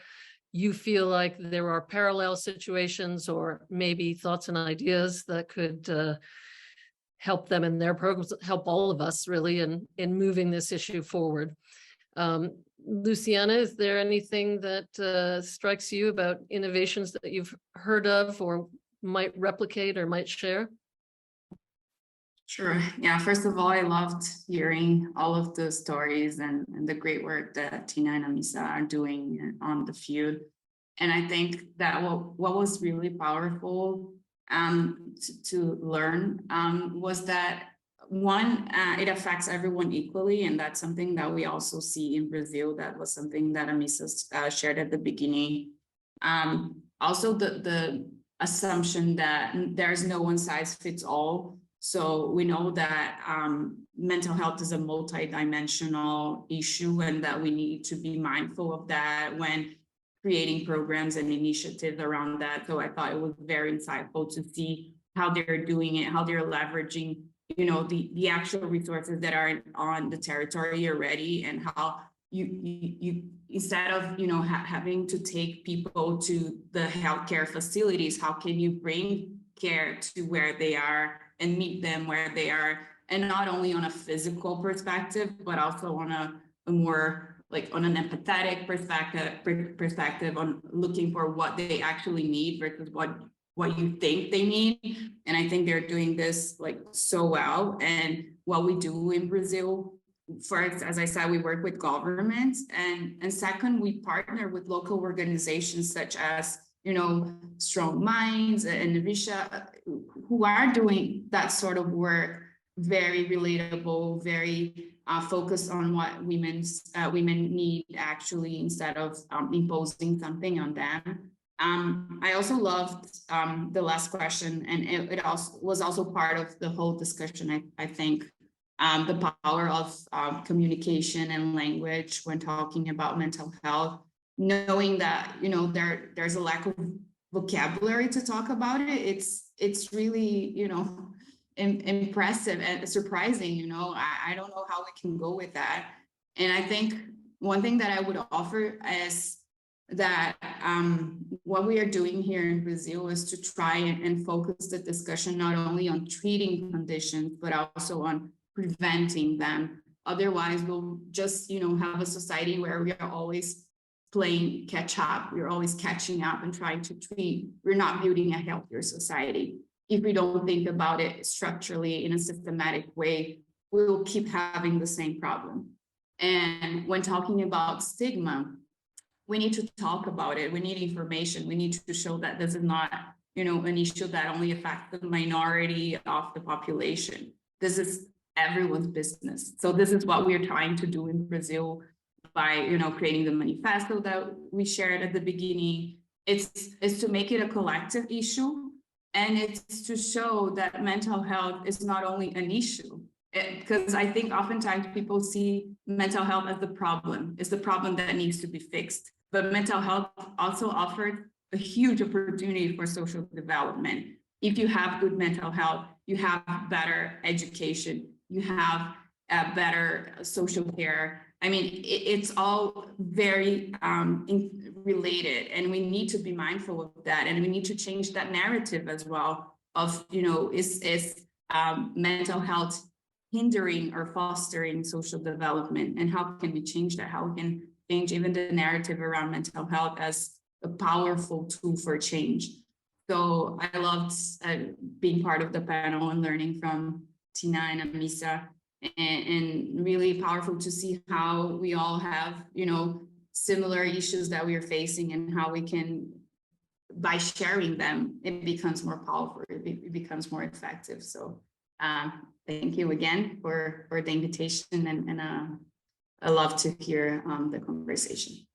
you feel like there are parallel situations or maybe thoughts and ideas that could help them in their programs, help all of us really in moving this issue forward. Luciana, is there anything that strikes you about innovations that you've heard of or might replicate or might share? Sure. Yeah, first of all, I loved hearing all of the stories and the great work that Tina and Amisa are doing on the field. And I think that what was really powerful to learn was that, one, it affects everyone equally. And that's something that we also see in Brazil. That was something that Amisa shared at the beginning. Also, the assumption that there's no one size fits all. So we know that mental health is a multidimensional issue, and that we need to be mindful of that when creating programs and initiatives around that. So I thought it was very insightful to see how they're doing it, how they're leveraging, the actual resources that are on the territory already, and how you instead of having to take people to the healthcare facilities, how can you bring care to where they are and meet them where they are, and not only on a physical perspective, but also on a more on an empathetic perspective on looking for what they actually need versus what what you think they need. And I think they're doing this like so well. And what we do in Brazil, first, as I said, we work with governments, and second, we partner with local organizations such as, you know, StrongMinds and Nivishe, who are doing that sort of work, very relatable, very focused on what women need actually, instead of imposing something on them. I also loved the last question, and it also was also part of the whole discussion, I think, the power of communication and language when talking about mental health, knowing that, you know, there's a lack of vocabulary to talk about it. It's really, you know, impressive and surprising, you know. I don't know how we can go with that. And I think one thing that I would offer is that what we are doing here in Brazil is to try and focus the discussion not only on treating conditions, but also on preventing them. Otherwise, we'll just, you know, have a society where we are always playing catch up. We're always catching up and trying to treat. We're not building a healthier society. If we don't think about it structurally in a systematic way, we'll keep having the same problem. And when talking about stigma, we need to talk about it. We need information. We need to show that this is not, you know, an issue that only affects the minority of the population. This is everyone's business. So this is what we're trying to do in Brazil by, you know, creating the manifesto that we shared at the beginning. It's to make it a collective issue, and it's to show that mental health is not only an issue, because I think oftentimes people see mental health as the problem. It's the problem that needs to be fixed. But mental health also offered a huge opportunity for social development. If you have good mental health, you have better education, you have better social care. I mean, it's all very related, and we need to be mindful of that. And we need to change that narrative as well of, you know, is mental health hindering or fostering social development? And how can we change that? How we can change even the narrative around mental health as a powerful tool for change. So I loved being part of the panel and learning from Tina and Amisa, and really powerful to see how we all have, you know, similar issues that we are facing, and how we can, by sharing them, it becomes more powerful, it becomes more effective. So thank you again for the invitation, and I love to hear the conversation.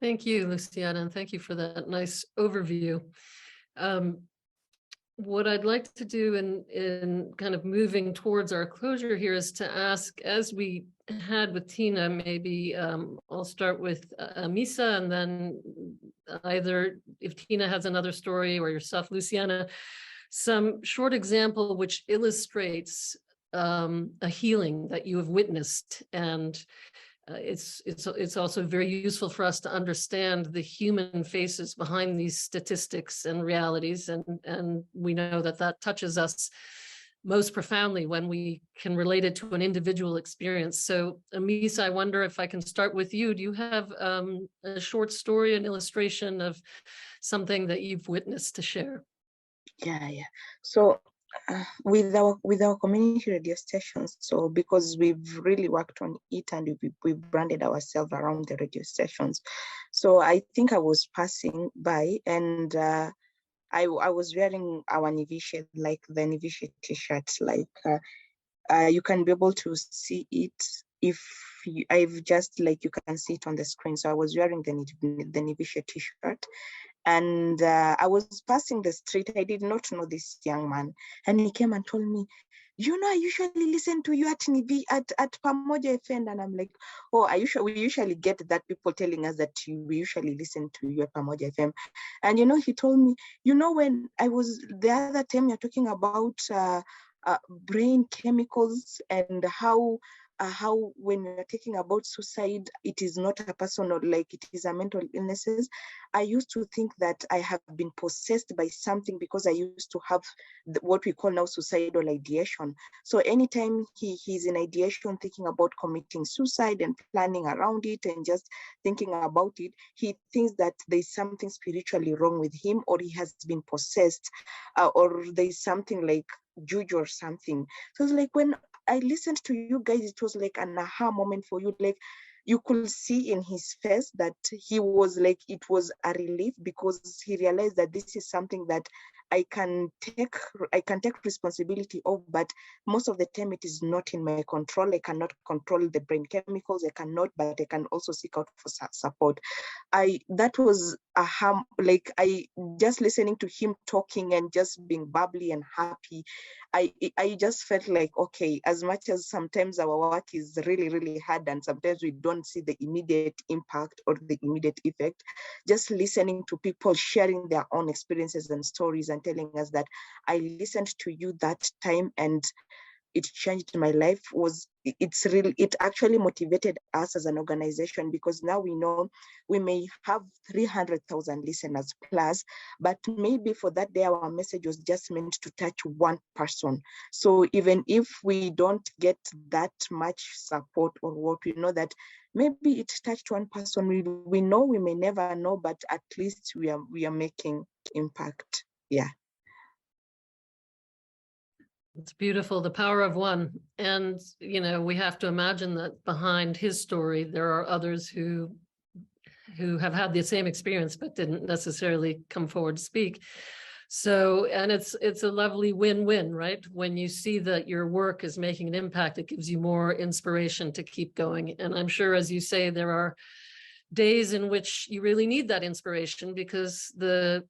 Thank you, Luciana, and thank you for that nice overview. What I'd like to do in kind of moving towards our closure here is to ask, as we had with Tina, maybe I'll start with Amisa, and then either if Tina has another story, or yourself, Luciana, some short example which illustrates a healing that you have witnessed. And it's also very useful for us to understand the human faces behind these statistics and realities, and we know that that touches us most profoundly when we can relate it to an individual experience. So Amisa, I wonder if I can start with you. Do you have a short story, an illustration of something that you've witnessed to share? Yeah. So with our community radio stations, so because we've really worked on it, and we've branded ourselves around the radio stations. So I think I was passing by, and I was wearing our Nivishe, like the Nivishe t-shirt, like you can be able to see it if I've just, like, you can see it on the screen. So I was wearing the Nivishe t-shirt, and I was passing the street. I did not know this young man, and he came and told me, you know, I usually listen to you at Pamoja FM. And I'm like, oh, we usually get that people telling us that we usually listen to you at Pamoja FM. And, you know, he told me, you know, when I was the other time, you're talking about brain chemicals and how how when we're talking about suicide, it is not a personal, like it is a mental illnesses. I used to think that I have been possessed by something because I used to have what we call now suicidal ideation. So anytime he's in ideation, thinking about committing suicide and planning around it and just thinking about it, he thinks that there's something spiritually wrong with him, or he has been possessed, or there's something like juju or something. So it's like when I listened to you guys, it was like an aha moment for you. Like you could see in his face that he was like, it was a relief because he realized that this is something that I can take responsibility of, but most of the time it is not in my control. I cannot control the brain chemicals. I cannot, but I can also seek out for support. That was like I just listening to him talking and just being bubbly and happy. I just felt like, okay, as much as sometimes our work is really, really hard and sometimes we don't see the immediate impact or the immediate effect, just listening to people sharing their own experiences and stories and telling us that I listened to you that time and it changed my life, it actually motivated us as an organization, because now we know we may have 300,000 listeners plus, but maybe for that day our message was just meant to touch one person. So even if we don't get that much support or what, we know that maybe it touched one person. We know we may never know, but at least we are making impact. Yeah. It's beautiful, the power of one. And, you know, we have to imagine that behind his story, there are others who have had the same experience, but didn't necessarily come forward to speak. So, and it's a lovely win-win, right? When you see that your work is making an impact, it gives you more inspiration to keep going. And I'm sure, as you say, there are days in which you really need that inspiration because the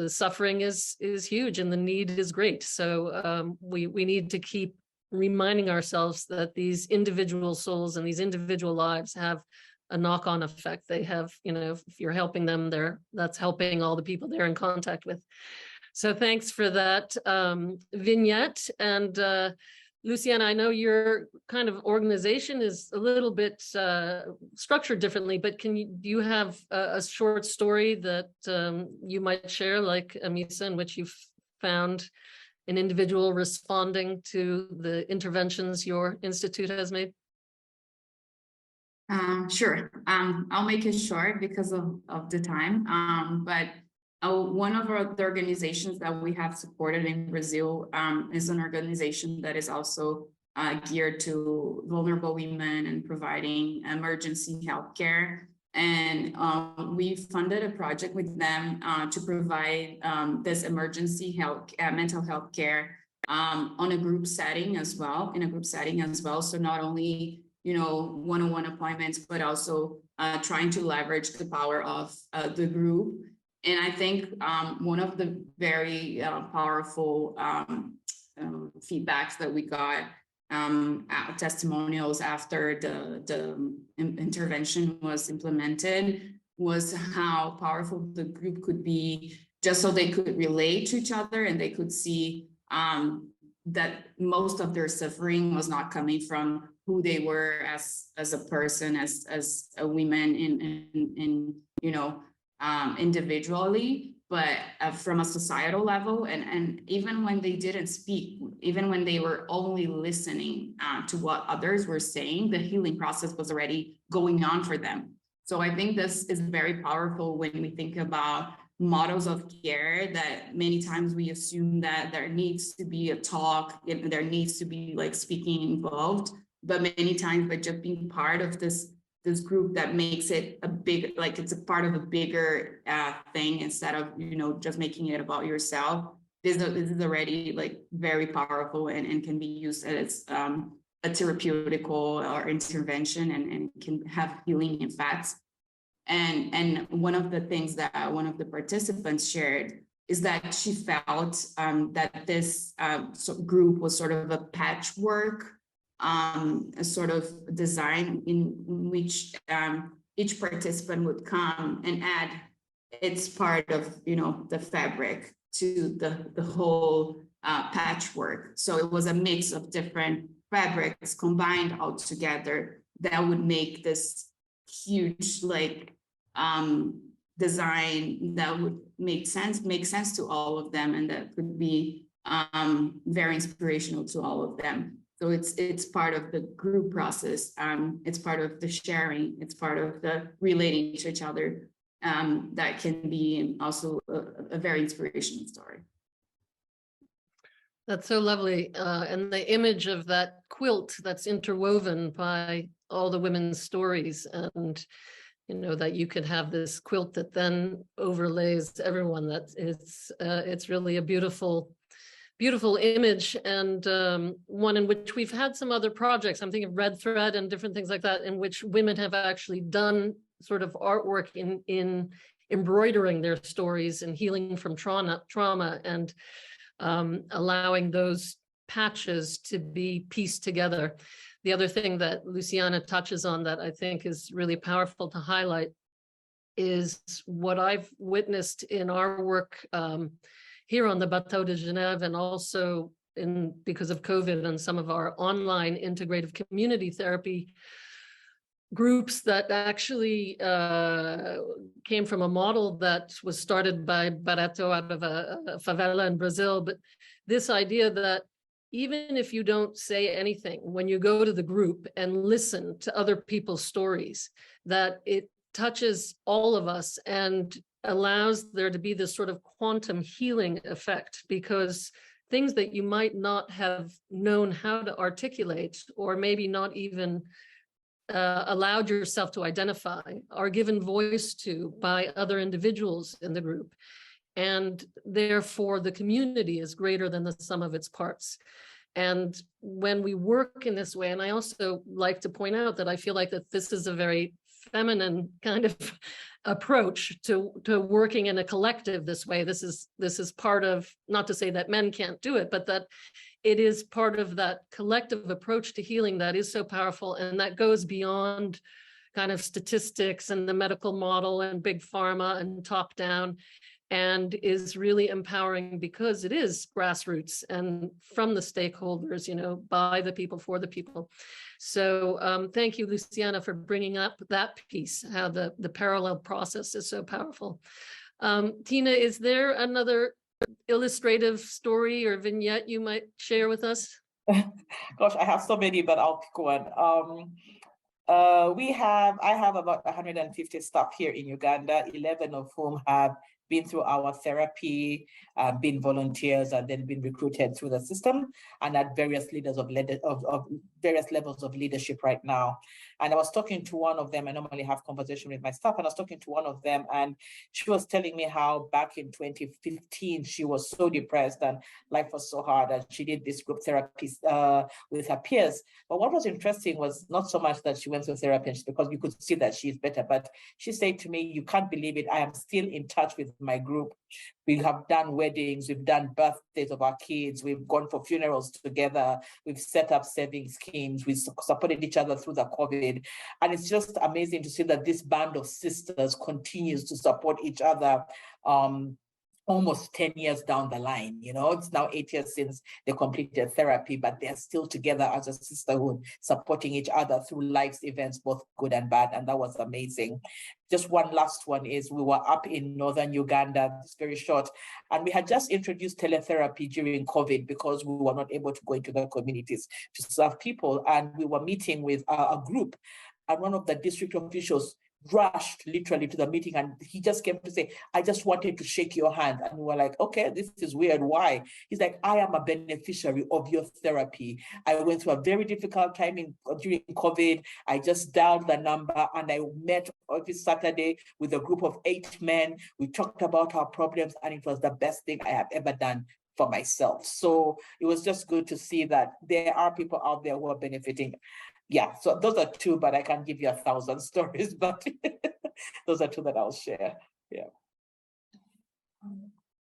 suffering is huge and the need is great. So we need to keep reminding ourselves that these individual souls and these individual lives have a knock-on effect. They have, if you're helping them, that's helping all the people they're in contact with. So thanks for that vignette. And Luciana, I know your kind of organization is a little bit structured differently, but do you have a short story that you might share, like Amisa, in which you've found an individual responding to the interventions your institute has made? Sure. I'll make it short because of the time. But one of the organizations that we have supported in Brazil is an organization that is also geared to vulnerable women and providing emergency healthcare. And we funded a project with them to provide this emergency mental health care on a group setting as well, So not only, one-on-one appointments, but also trying to leverage the power of the group. And I think one of the very powerful feedbacks that we got, testimonials after the intervention was implemented, was how powerful the group could be, just so they could relate to each other and they could see that most of their suffering was not coming from who they were as a person, as a woman in individually, but from a societal level. And even when they didn't speak, even when they were only listening to what others were saying, the healing process was already going on for them. So I think this is very powerful when we think about models of care, that many times we assume that there needs to be a talk, there needs to be like speaking involved, but many times by just being part of this group, that makes it a big, like it's a part of a bigger thing, instead of, just making it about yourself. This is already like very powerful and can be used as a therapeutical or intervention and can have healing effects. And one of the things that one of the participants shared is that she felt that this group was sort of a patchwork, a sort of design in which each participant would come and add its part of, the fabric to the whole patchwork. So it was a mix of different fabrics combined all together that would make this huge like design that would make sense to all of them, and that could be very inspirational to all of them. So it's part of the group process. It's part of the sharing. It's part of the relating to each other. That can be also a very inspirational story. That's so lovely. And the image of that quilt that's interwoven by all the women's stories, and you know, that you could have this quilt that then overlays everyone. That it's really a beautiful image, and one in which we've had some other projects. I'm thinking of Red Thread and different things like that, in which women have actually done sort of artwork in embroidering their stories and healing from trauma and allowing those patches to be pieced together. The other thing that Luciana touches on that I think is really powerful to highlight is what I've witnessed in our work here on the Bateau de Genève, and also because of COVID and some of our online integrative community therapy groups that actually came from a model that was started by Barrancos out of a favela in Brazil. But this idea that even if you don't say anything, when you go to the group and listen to other people's stories, that it touches all of us and allows there to be this sort of quantum healing effect, because things that you might not have known how to articulate, or maybe not even allowed yourself to identify, are given voice to by other individuals in the group. And therefore the community is greater than the sum of its parts. And when we work in this way, and I also like to point out that I feel like that this is a very feminine kind of approach to working in a collective this way. This is part of, not to say that men can't do it, but that it is part of that collective approach to healing that is so powerful, and that goes beyond kind of statistics and the medical model and big pharma and top down, and is really empowering because it is grassroots and from the stakeholders, you know, by the people, for the people. So thank you, Luciana, for bringing up that piece, how the parallel process is so powerful. Tina, is there another illustrative story or vignette you might share with us? Gosh, I have so many, but I'll pick one. I have about 150 staff here in Uganda, 11 of whom have been through our therapy, been volunteers, and then been recruited through the system, and at various various levels of leadership right now. And I was talking to one of them. I normally have conversation with my staff, and I was talking to one of them, and she was telling me how back in 2015 she was so depressed and life was so hard, and she did this group therapy with her peers. But what was interesting was not so much that she went through therapy, because you could see that she's better, but she said to me, "You can't believe it, I am still in touch with my group. We have done weddings, we've done birthdays of our kids, we've gone for funerals together, we've set up savings schemes, we supported each other through the COVID." And it's just amazing to see that this band of sisters continues to support each other almost 10 years down the line. You know, it's now 8 years since they completed therapy, but they're still together as a sisterhood, supporting each other through life's events, both good and bad. And that was amazing. Just one last one is, we were up in northern Uganda, it's very short, and we had just introduced teletherapy during COVID because we were not able to go into the communities to serve people. And we were meeting with a group, and one of the district officials rushed literally to the meeting, and he just came to say, "I just wanted to shake your hand." And we were like, "Okay, this is weird, why?" He's like, "I am a beneficiary of your therapy. I went through a very difficult time during COVID. I just dialed the number and I met every Saturday with a group of 8 men. We talked about our problems, and it was the best thing I have ever done for myself." So it was just good to see that there are people out there who are benefiting. Yeah, so those are 2, but I can give you 1,000 stories, but those are 2 that I'll share. Yeah.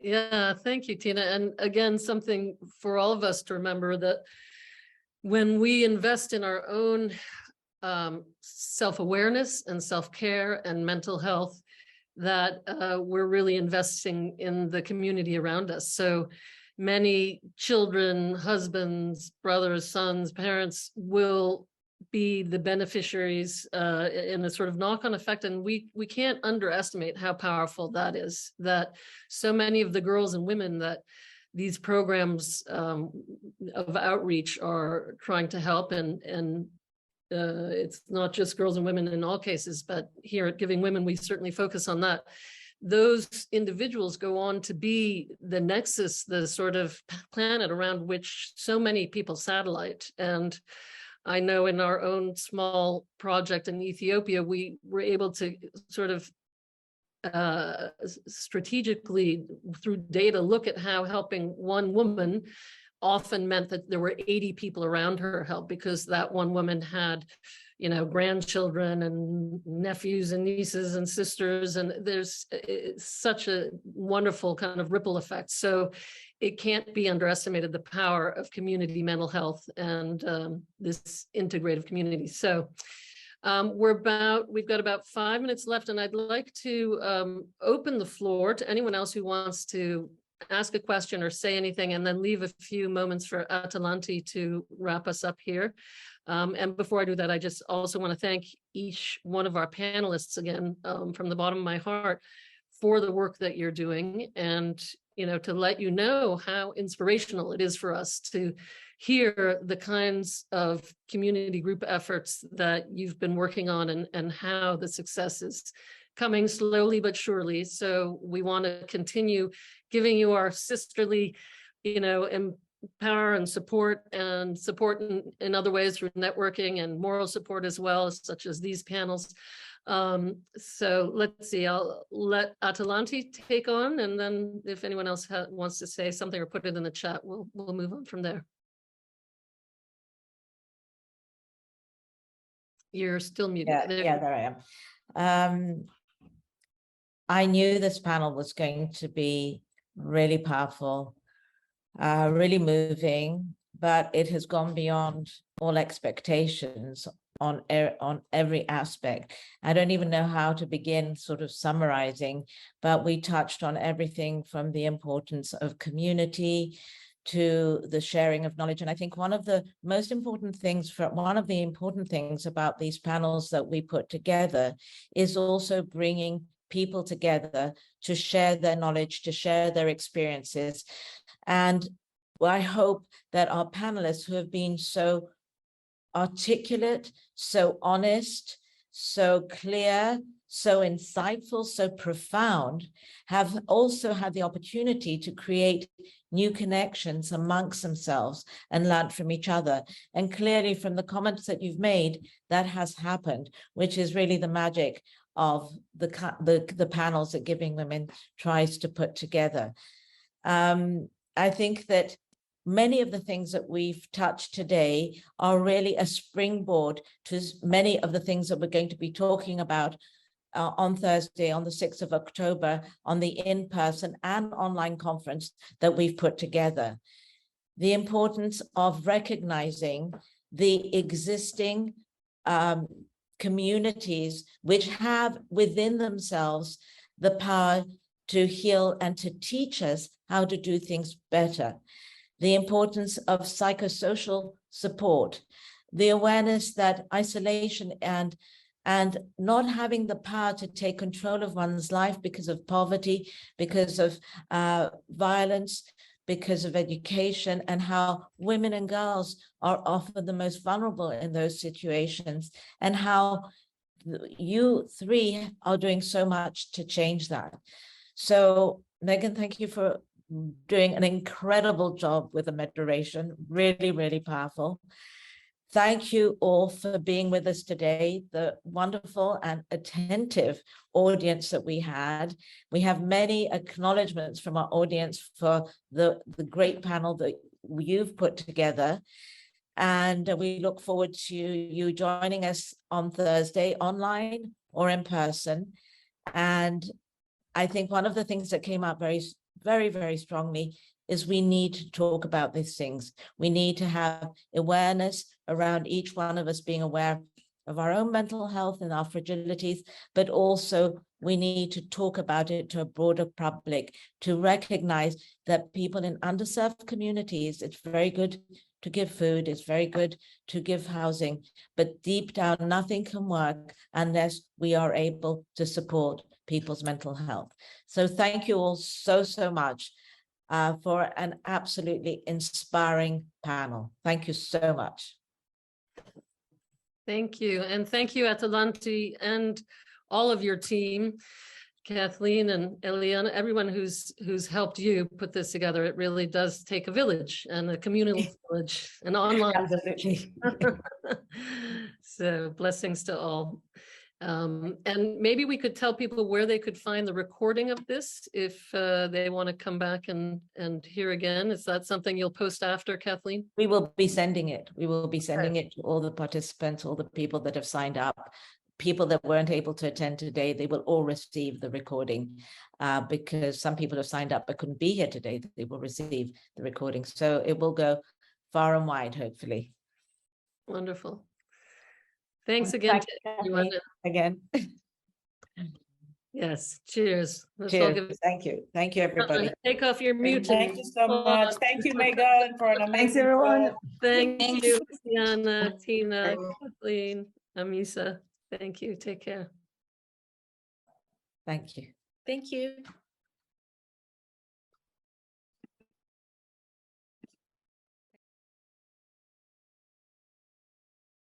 Yeah, thank you, Tina. And again, something for all of us to remember, that when we invest in our own self-awareness and self-care and mental health, that we're really investing in the community around us. So, many children, husbands, brothers, sons, parents will be the beneficiaries in a sort of knock-on effect. And we can't underestimate how powerful that is, that so many of the girls and women that these programs of outreach are trying to help, and it's not just girls and women in all cases, but here at Giving Women, we certainly focus on that. Those individuals go on to be the nexus, the sort of planet around which so many people satellite. And I know in our own small project in Ethiopia, we were able to sort of strategically through data look at how helping one woman often meant that there were 80 people around her help, because that one woman had, you know, grandchildren and nephews and nieces and sisters, and there's such a wonderful kind of ripple effect. So it can't be underestimated, the power of community mental health and this integrative community. So we've got about 5 minutes left, and I'd like to open the floor to anyone else who wants to ask a question or say anything, and then leave a few moments for Atalanti to wrap us up here. And before I do that, I just also want to thank each one of our panelists again, from the bottom of my heart, for the work that you're doing, and, you know, to let you know how inspirational it is for us to hear the kinds of community group efforts that you've been working on, and how the success is coming slowly but surely. So we want to continue giving you our sisterly, you know, empower and support in other ways through networking and moral support as well, such as these panels. So let's see, I'll let Atalanti take on, and then if anyone else wants to say something or put it in the chat, we'll move on from there. You're still muted. Yeah, there I am. I knew this panel was going to be really powerful, really moving, but it has gone beyond all expectations on every aspect. I don't even know how to begin sort of summarizing, but we touched on everything from the importance of community to the sharing of knowledge. And I think one of the important things about these panels that we put together is also bringing people together to share their knowledge, to share their experiences. And I hope that our panelists, who have been so articulate, so honest, so clear, so insightful, so profound, have also had the opportunity to create new connections amongst themselves and learn from each other. And clearly from the comments that you've made, that has happened, which is really the magic of the panels that Giving Women tries to put together. I think that many of the things that we've touched today are really a springboard to many of the things that we're going to be talking about on Thursday, on the 6th of October, on the in-person and online conference that we've put together. The importance of recognizing the existing communities which have within themselves the power to heal and to teach us how to do things better. The importance of psychosocial support, the awareness that isolation and not having the power to take control of one's life because of poverty, because of violence, because of education, and how women and girls are often the most vulnerable in those situations, and how you three are doing so much to change that. So Megan, thank you for doing an incredible job with the moderation, really, really powerful. Thank you all for being with us today, the wonderful and attentive audience that we had. We have many acknowledgements from our audience for the great panel that you've put together. And we look forward to you joining us on Thursday, online or in person. And I think one of the things that came out very, very, very strongly is we need to talk about these things. We need to have awareness around each one of us being aware of our own mental health and our fragilities, but also we need to talk about it to a broader public, to recognize that people in underserved communities, it's very good to give food, it's very good to give housing, but deep down, nothing can work unless we are able to support people's mental health. So thank you all so, so much for an absolutely inspiring panel. Thank you so much. Thank you. And thank you, Atalanti, and all of your team, Kathleen and Eliana, everyone who's helped you put this together. It really does take a village and a communal village, an online Absolutely. So blessings to all. And maybe we could tell people where they could find the recording of this if they want to come back and hear again. Is that something you'll post after, Kathleen? We will be sending it. We will be sending it to all the participants, all the people that have signed up. People that weren't able to attend today, they will all receive the recording because some people have signed up but couldn't be here today. They will receive the recording. So it will go far and wide, hopefully. Wonderful. Thanks again to everyone. Again. Yes, cheers. Let's all give Cheers. Thank you. Thank you, everybody. Take off your mute. Thank you so much. Thank you, Megan, for an amazing Thanks, everyone. job. Thank you, Luciana, Tina, Kathleen, Amisa. Thank you. Take care. Thank you. Thank you.